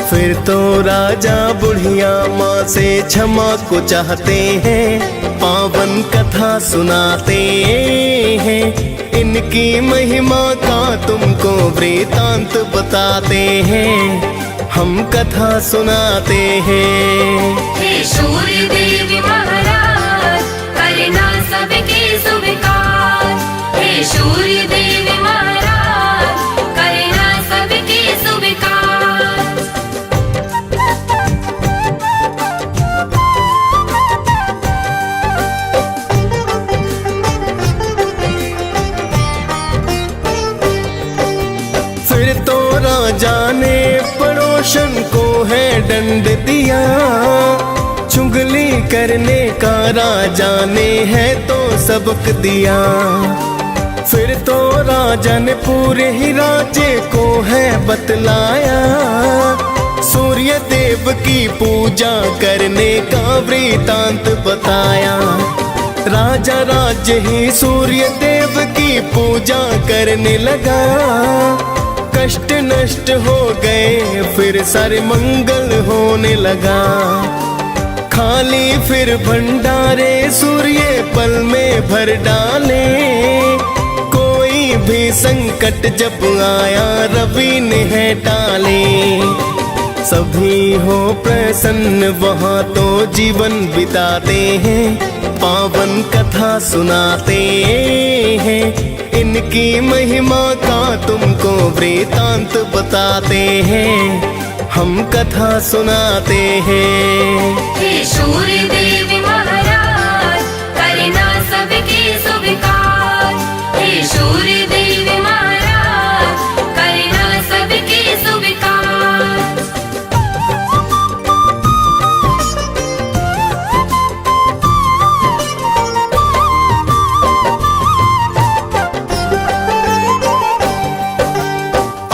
Speaker 3: फिर तो राजा बुढ़िया माँ से क्षमा को चाहते हैं, पावन कथा सुनाते हैं। इनकी महिमा का तुमको वृतांत बताते हैं, हम कथा सुनाते हैं।
Speaker 2: हे सूर्य देव महाराज, करना सबके स्वीकार। हे सूर्य देव महाराज, करना सबके स्वीकार।
Speaker 3: फिर तो राजा ने पड़ोसन को है दंड दिया। चुगली करने का राजा ने है तो सबक दिया। फिर तो राजा ने पूरे ही राज्य को है बतलाया। सूर्य देव की पूजा करने का वृतांत बताया। राजा राज्य ही सूर्य देव की पूजा करने लगा। कष्ट नष्ट हो गए, फिर सारे मंगल होने लगा। खाली फिर भंडारे सूर्य पल में भर डाले। कोई भी संकट जब आया रवि ने है टाले। सभी हो प्रसन्न वहाँ तो जीवन बिताते हैं, पावन कथा सुनाते हैं। इनकी महिमा का तुमको वृतांत बताते हैं, हम कथा सुनाते हैं।
Speaker 2: हे सूर्य देव महाराज करना सबके स्वीकार। हे सूर्य देव महाराज करना सबके स्वीकार।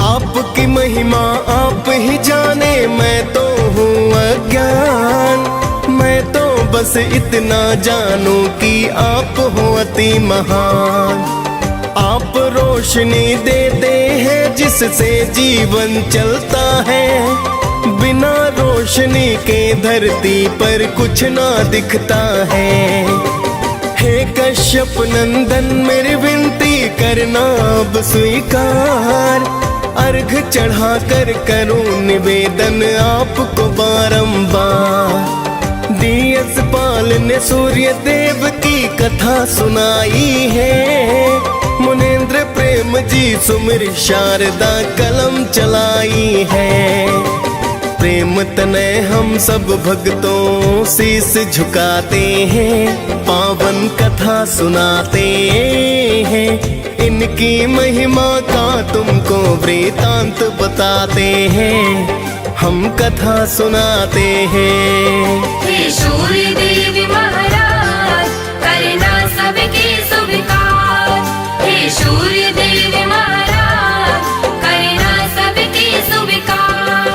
Speaker 3: आपकी महिमा आप ही जाने, मैं तो हूँ अज्ञान। मैं तो बस इतना जानूं कि आप हो अति महान। आप रोशनी देते हैं जिससे जीवन चलता है। बिना रोशनी के धरती पर कुछ ना दिखता है। हे कश्यप नंदन मेरी विनती करना अब स्वीकार। अर्घ चढ़ा कर करूं निवेदन आपको बारंबार। दियस पाल ने सूर्य देव की कथा सुनाई है। मुनेंद्र प्रेम जी सुमिर शारदा कलम चलाई है। प्रेम तनय हम सब भक्तों शीस झुकाते हैं। पावन कथा सुनाते हैं। इनकी महिमा का तुमको वृतांत बताते हैं। हम कथा सुनाते हैं।
Speaker 2: हे सूर्य देव महाराज करना सबके स्वीकार। हे सूर्य देव महाराज करना सबके स्वीकार।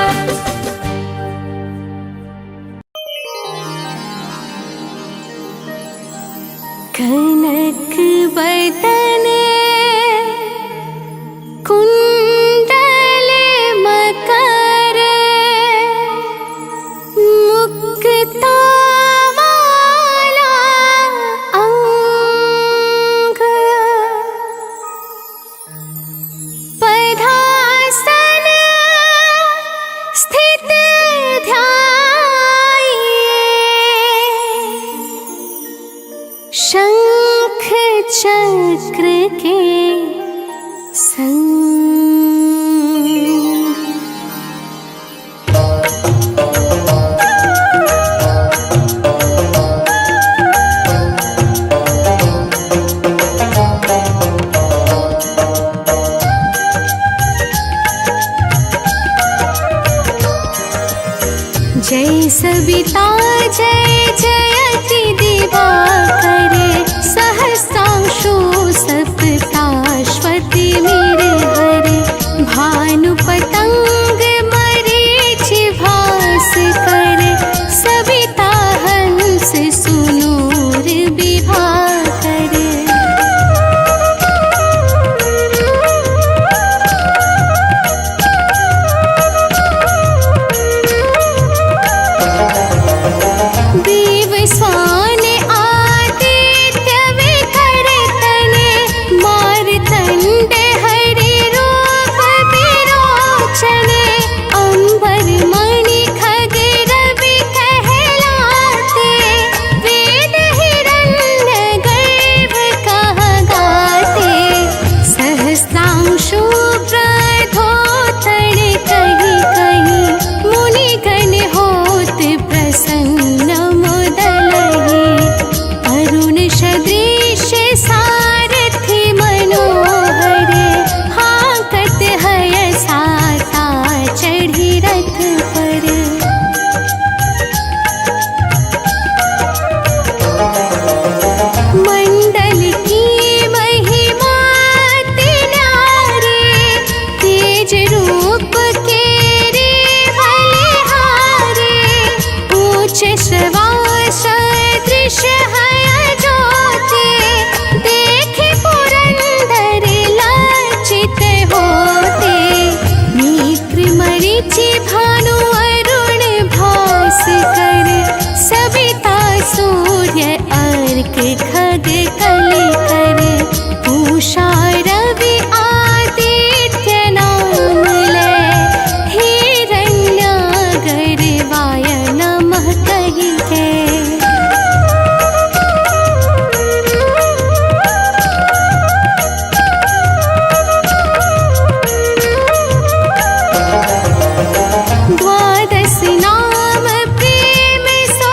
Speaker 1: कनक बदन कुंडल मकर मुक्ता वाला अंग पद्मासन स्थित ध्याये शंख चक्र के संग। जय सविता जय जयति दिवाकर सहस्रांशु सप्ताश्वति मेरे हरे भानु पतंग मरीच भास्कर सविता हंस सुनूर विभाकर। देव स्वान आदित्य विकर तने मारतंड हरि रूप विरोचने अंबर मणि खग रवि कहलाते वेद हिरण्य गर्भ कह गाते सहस्रांशु प्रधोतण कहीं कहीं मुनिगण होत प्रसन्न मुदलहि अरुण सदृश सारथि मनोहर हाकत हय साता चढ़ी रथ पर। मंडल की महिमा तिनारे तेज रूप के रे बलिहारे ऊंच श्रवास दृश्य है ज्योति देखे पुरंदर लज्जित होते नेत्र मरीचि भानु अरुण भास्कर सविता सूर्य अर्क खग कलि कर उषा रवि आदित्य नाम ले हिरण्यागर वाय नमः कहि के। द्वादश नाम प्रेम सो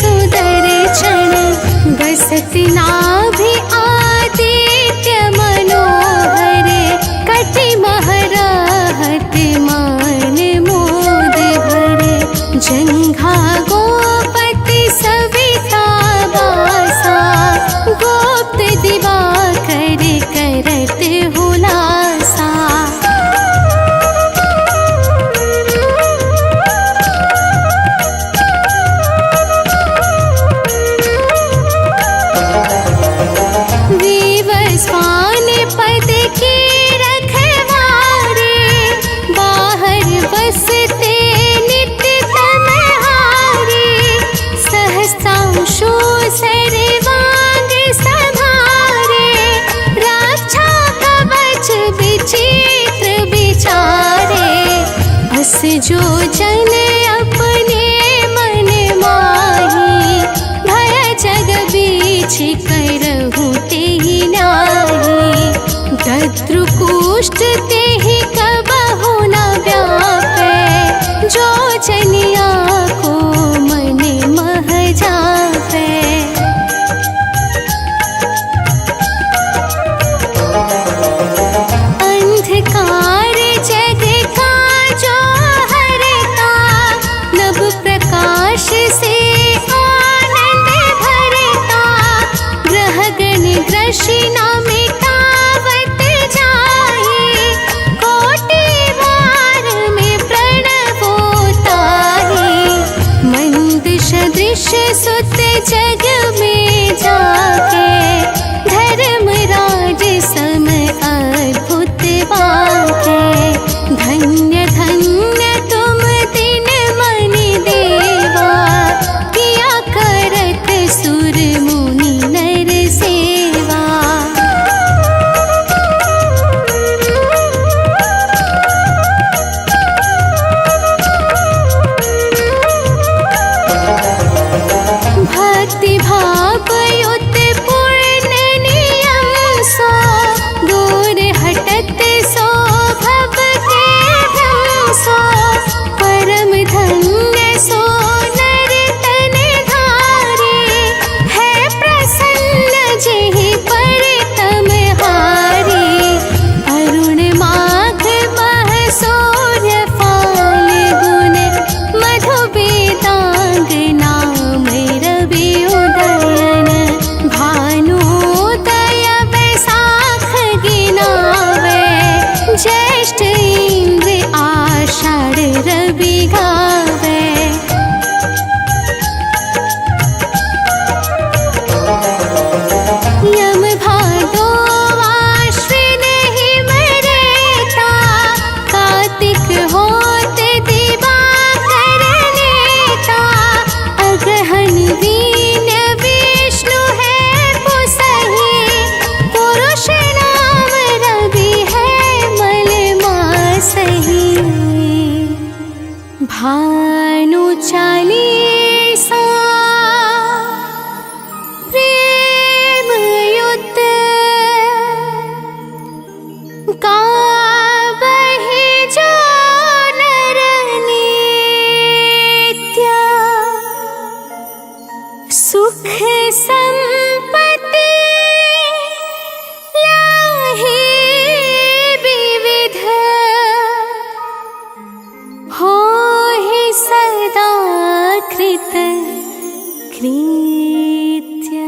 Speaker 1: सुदर्शन बसत नाभि आदित्य मनोहर कटि महराहत मान मोद भरे जंघा गोपति सविता बासा गोप्त दिवाकर करत हुलासा विवस्वान पद के रखवारे बाहर बसते नित्य तमहारे सहस्रांशु सर्वांग संभारे रक्षा कवच विचित्र विचारे अस जो जन अपने मन माही भय जग बीच करहु तेहि नाही दद्रुकुष्ट तेहि कबहु न व्यापै जो जनिया को मन मह जापै अंधकार जग का जो हरता नभ प्रकाश से आनंद भरता ग्रहगण ग्रशी न मिटावत जाहि कोटि बार में प्रणवोताहि मंद सदृश सुत जग में जाके धर्मराज सम अद्भुत बाके धन्य धन्य तुम दिन मनि देवा किया करत सुर मुनि नर सेवा भक्ति भाव युत पूर्ण नियम सो दूर हटत सो भव के भ्रम सो परम धन्य सो नर तन धारी है प्रसन्न जेहि पर तम हारी अरुण माघ मह सूर्य फाल गुण मधु वेदांग नाम रवि उदयन भानुदय बैसाख गिनावे ज्येष्ठ इंद्र आषाढ़ रवि गावे यम भादो आश्विन हिम रेता कार्तिक होत दिवाकर नेता अगहन दीन विष्णु है पुसहि पुरुष नाम रवि है मल मासहि भानु चालीसा प्रेम युत गावहि जो नर नित्य सुख संपत्ति लाहि विविध होहि सदा कृत कृत्य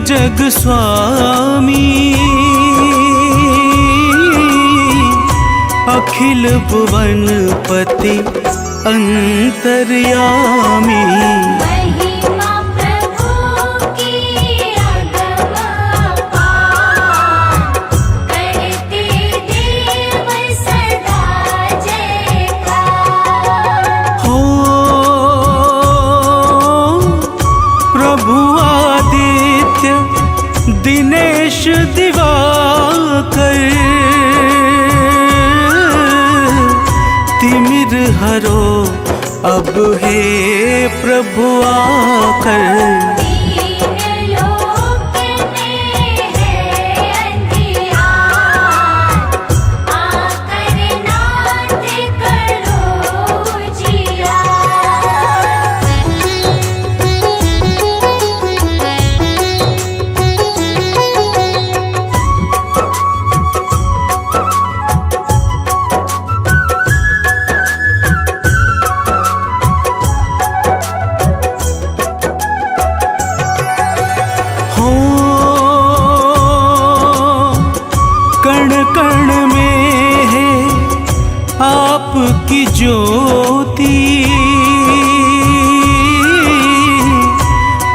Speaker 3: जग स्वामी अखिल भुवन पति अंतर्यामी
Speaker 2: महिमा प्रभु की अगम अपार, करते देव
Speaker 4: अब हे प्रभु आकर
Speaker 2: तीन लोक में है अंधियार, आकर नाथ करो जिया।
Speaker 4: हो कण कण में है आपकी ज्योति,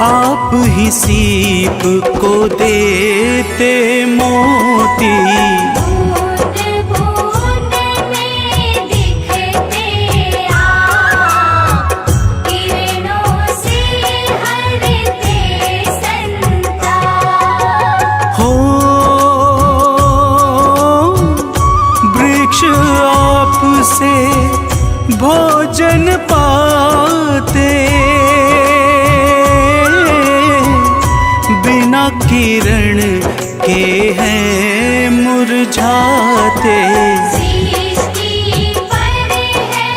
Speaker 4: आप ही सीप को देते मोती।
Speaker 2: बूंद बूंद में दिखते आप, किरणों से हरते संताप।
Speaker 4: हो वृक्ष आपसे भोजन पाते, बिना किरण के हैं मुरझाते।
Speaker 2: सृष्टि पर है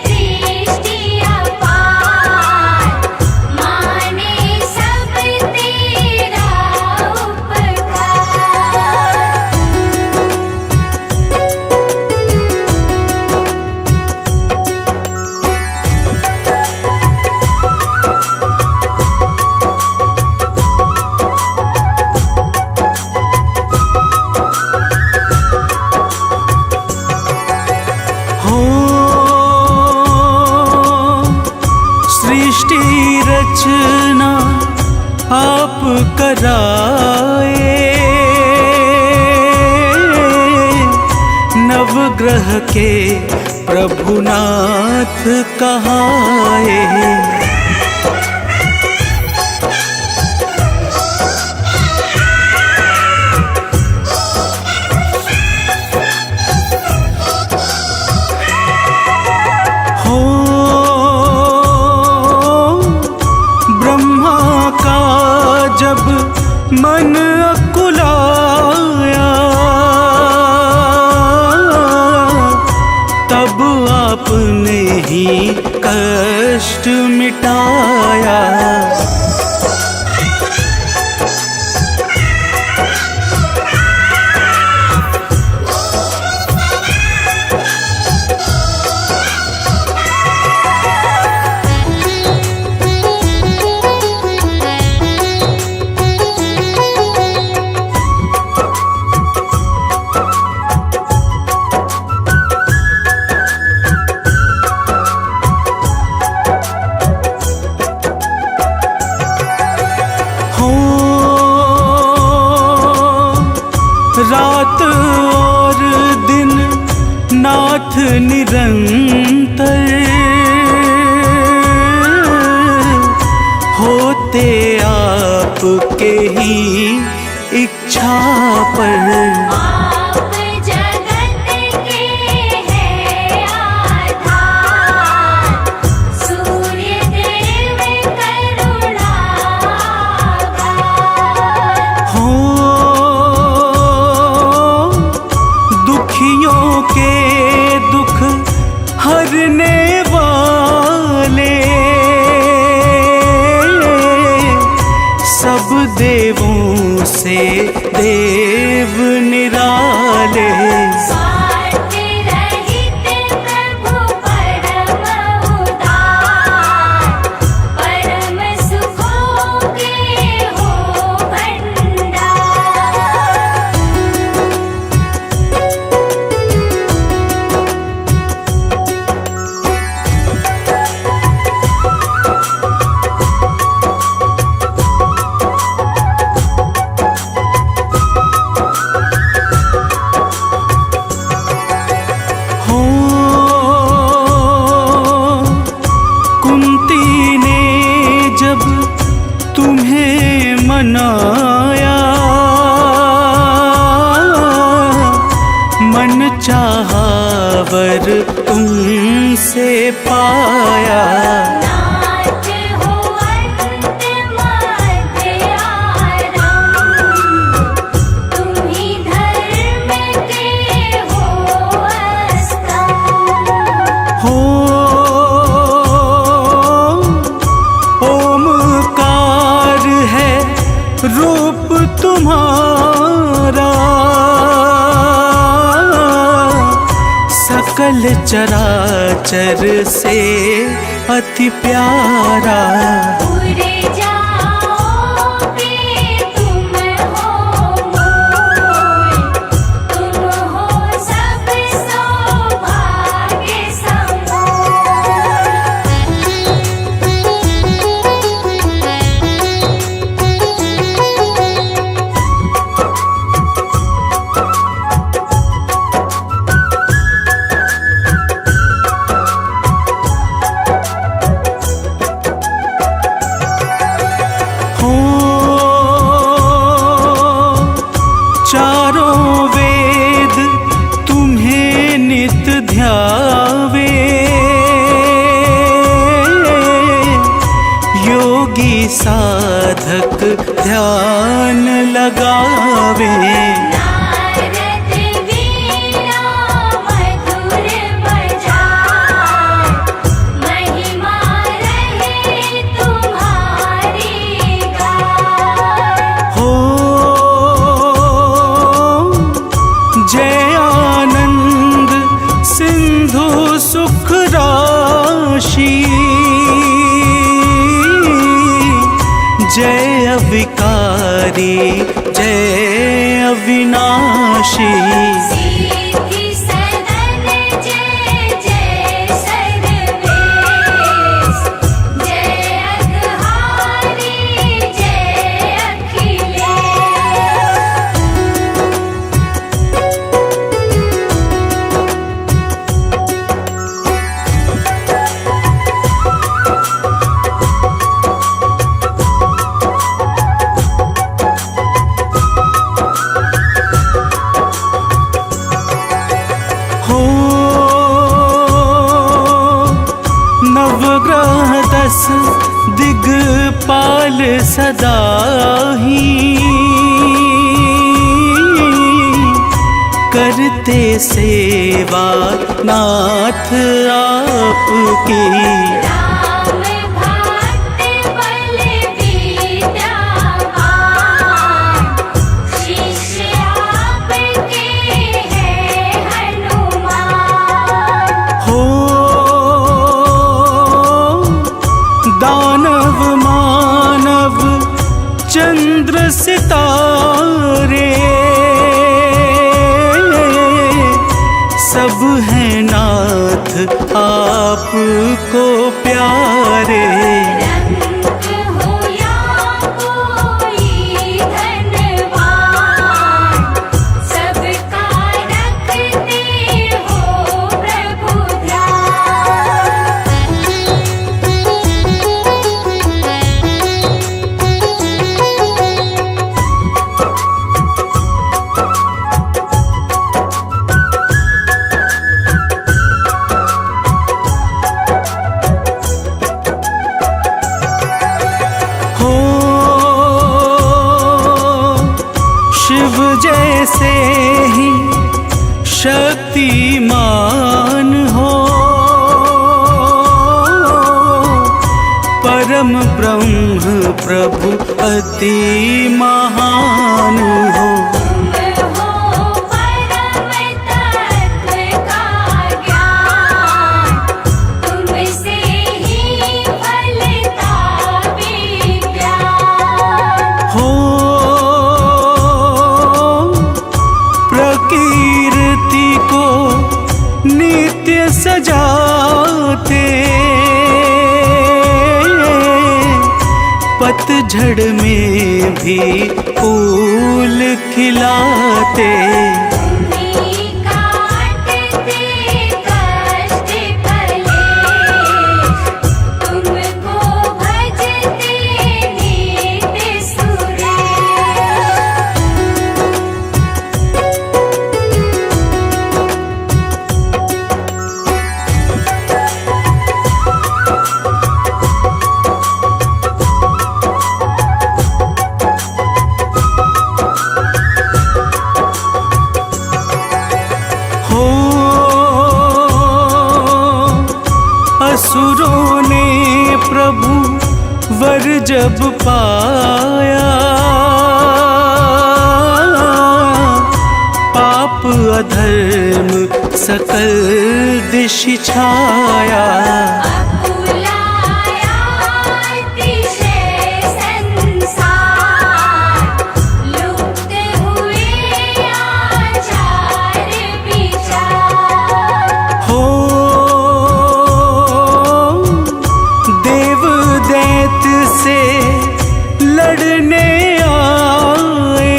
Speaker 2: दृष्टि अपार, माने सब तेरा उपकार।
Speaker 4: हो सृष्टि रचना आप कराए, नवग्रह के प्रभुनाथ कहाए। हो ब्रह्मा का जब मन अकुलाया, तब आपने ही कष्ट मिटाया। हो रात और दिन नाथ निरंतर, होते आपके ही इच्छा पर।
Speaker 2: आप जगत के हैं आधार, सूर्य देव करुणागार।
Speaker 4: हो दुखियों के दुख हरने वाले, सब देवों से देव निराले।
Speaker 2: स्वार्थ रहित प्रभु परम उदार, परम सुखों के हो भंडार।
Speaker 4: चाहवर तुमसे पाया।
Speaker 2: नाथ हो अंत मध्य आरंभ, तुम ही धर्म के हो स्तंभ।
Speaker 4: हो ओमकार है रूप तुम्हारा, सकल चराचर से अति प्यारा।
Speaker 2: उड़ जाओगे तुम हो मोर, तुम हो सब सौभाग्य
Speaker 4: हो चारों वेद तुम्हें नित ध्यावे, योगी साधक ध्यान लगावे।
Speaker 2: नारद वीणा मधुर बजाए, महिमा रहे तुम्हारी गाय।
Speaker 4: हो जय आनंद सिंधु सुख राशि, जय अविकारी जय अविनाशी।
Speaker 2: सिद्धि सदन जय जय सर्वेश, जय अघहारी जय अखिलेश।
Speaker 4: हो नवग्रह 10 दिग्पाल सदा ही, करते सेवा नाथ आपकी।
Speaker 2: राम भक्त बल विद्यावान, शिष्य आपके हैं हनुमान।
Speaker 4: हो दानव मानव चंद्र सितारे, सब हैं नाथ आपको प्यारे।
Speaker 2: रंग हो या कोई धनवान, सबका रखते हो प्रभु ध्यान।
Speaker 4: हो शिव जैसे ही शक्तिमान हो, परम ब्रह्म प्रभु अति महान हो।
Speaker 2: तुम हो परम तत्व का ज्ञान, तुमसे ही फलता विज्ञान।
Speaker 4: हो प्रकृति को नित्य सजाते, पतझड़ में भी फूल खिलाते।
Speaker 2: तुम्हीं काटते कष्ट कलेश, तुमको भजते नित्य सुरेश।
Speaker 4: असुरों ने प्रभु वर जब पाया, पाप अधर्म सकल दिश छाया।
Speaker 2: अकुलाया अतिशय संसार, लुप्त हुए आचार विचार।
Speaker 4: हो देव दैत्य से लड़ने आए,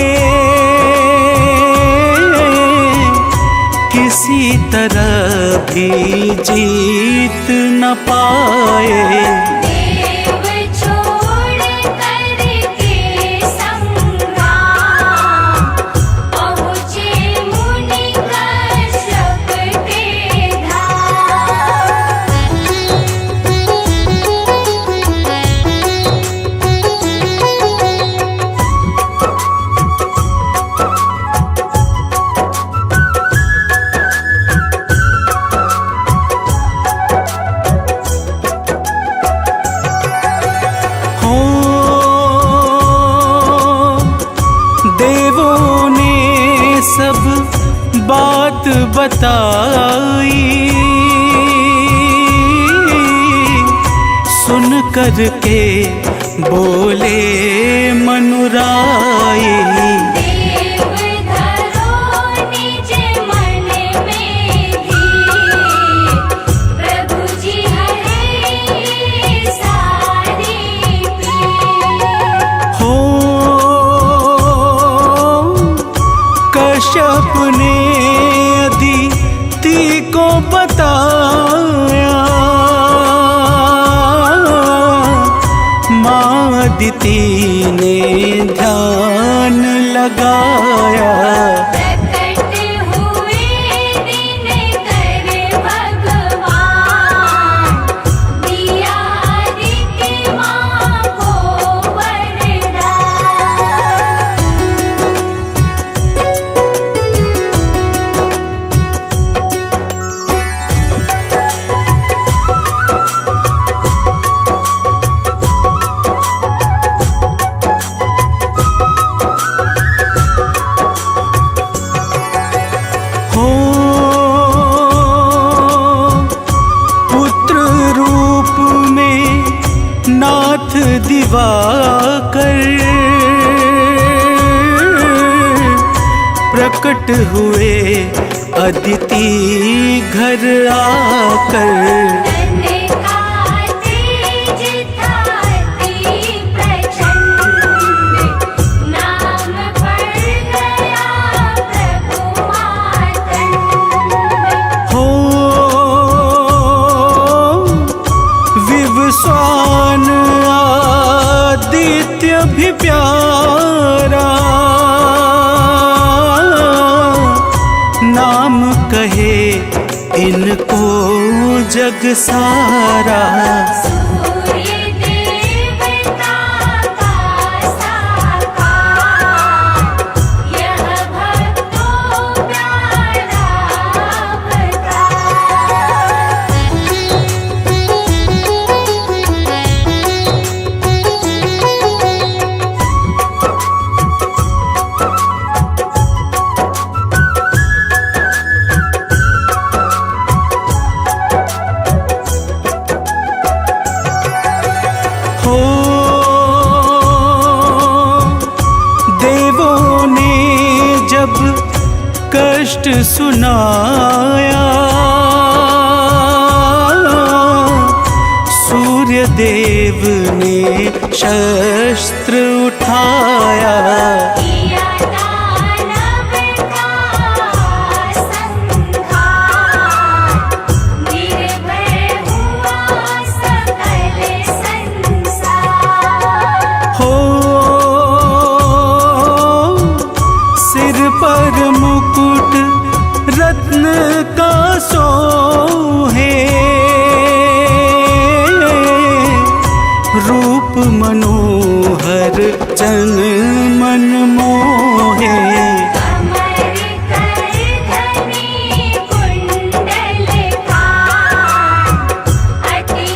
Speaker 4: किसी तरह भी जीत न पाए।
Speaker 2: देव छोड़ करके संग्राम, पहुँचे मुनि कश्यप के
Speaker 4: हो देवों ने सब बात बताई, सुन कर के बोले मनुराई।
Speaker 2: देव धरो निज मन में धीर, प्रभु जी हरे सारी पीर।
Speaker 4: हो कश्यप ने अदिति को बताया, माँ अदिति ने ध्यान लगाया।
Speaker 2: प्रकट हुए दिनकर भगवान, दिया अदिति माँ को वरदान।
Speaker 4: हो पुत्र रूप में नाथ दिवाकर, प्रकट हुए अदिति घर आकर।
Speaker 2: तन का तेज था अति प्रचंड, नाम पड़ गया प्रभु मातंड।
Speaker 4: हो विवस्वान आदित्य भी प्यारा, नाम कहे इनको जग सारा।
Speaker 2: सूर्य देवता का साकार, यह भक्तों प्यारा अवतार।
Speaker 4: हो देवों ने जब कष्ट सुनाया, सूर्य देव ने शस्त्र उठाया।
Speaker 2: किया दानव का संहार, निर्भय हुआ सकल संसार।
Speaker 4: हो सिर पर मुकुट रत्न का सोहे, रूप मनोहर जन मन मोहे।
Speaker 2: कमर कर धनी कुंडल कान, अति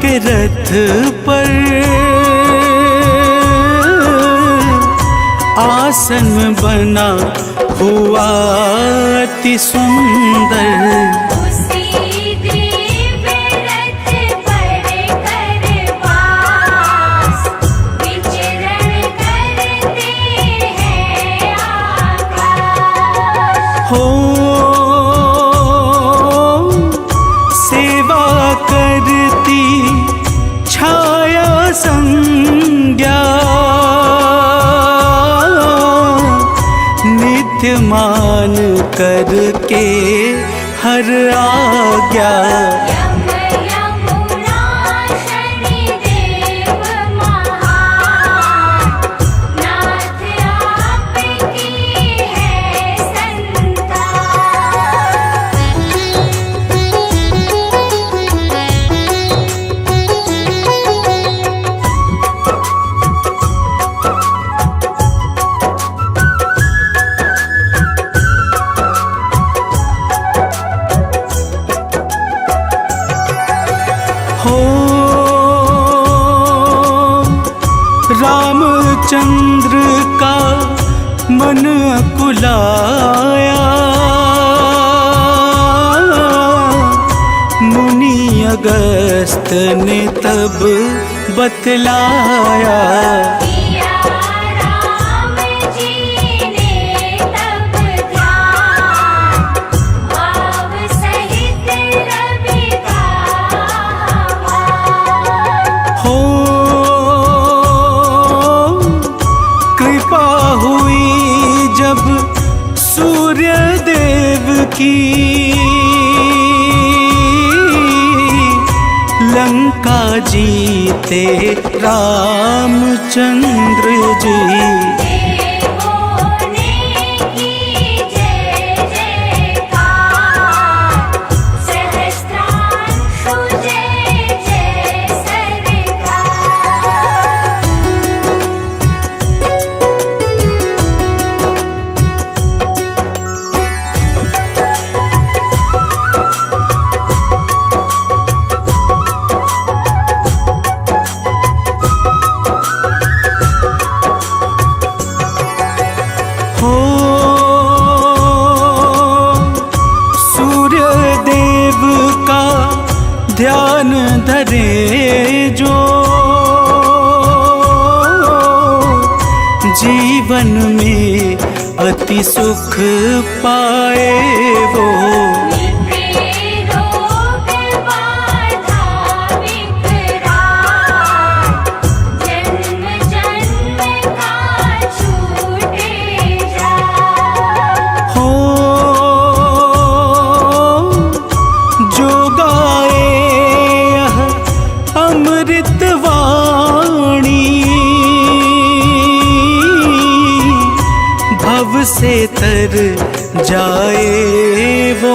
Speaker 4: के रथ पर आसन बना हुआ अति सुंदर।
Speaker 2: उसी दिव्य रथ पर कर वास विचरण करते हैं आकाश।
Speaker 4: हो सेवा करती छाया संज्ञा नित्य मान करके हर आज्ञा।
Speaker 2: यम यमुना शनिदेव महान नाथ आपकी है संतान।
Speaker 4: हो रामचंद्र का मन अकुलाया मुनि अगस्त ने तब बतलाया।
Speaker 2: किया राम जी ने तब ध्यान भाव सहित रवि का आह्वान।
Speaker 4: हो कृपा हुई जब सूर्य देव की लंका जीते रामचंद्र जी।
Speaker 2: देवों ने की जय जयकार सहस्त्रांशु जय जय सरकार।
Speaker 4: हो सूर्य देव का ध्यान धरे जो जीवन में अति सुख पाए वो।
Speaker 2: नित्य रोग बाधा विकराल जन्म जन्म का छूटे जाए।
Speaker 4: हो जो गाए यह अमृत वाणी भव से तर जाए वो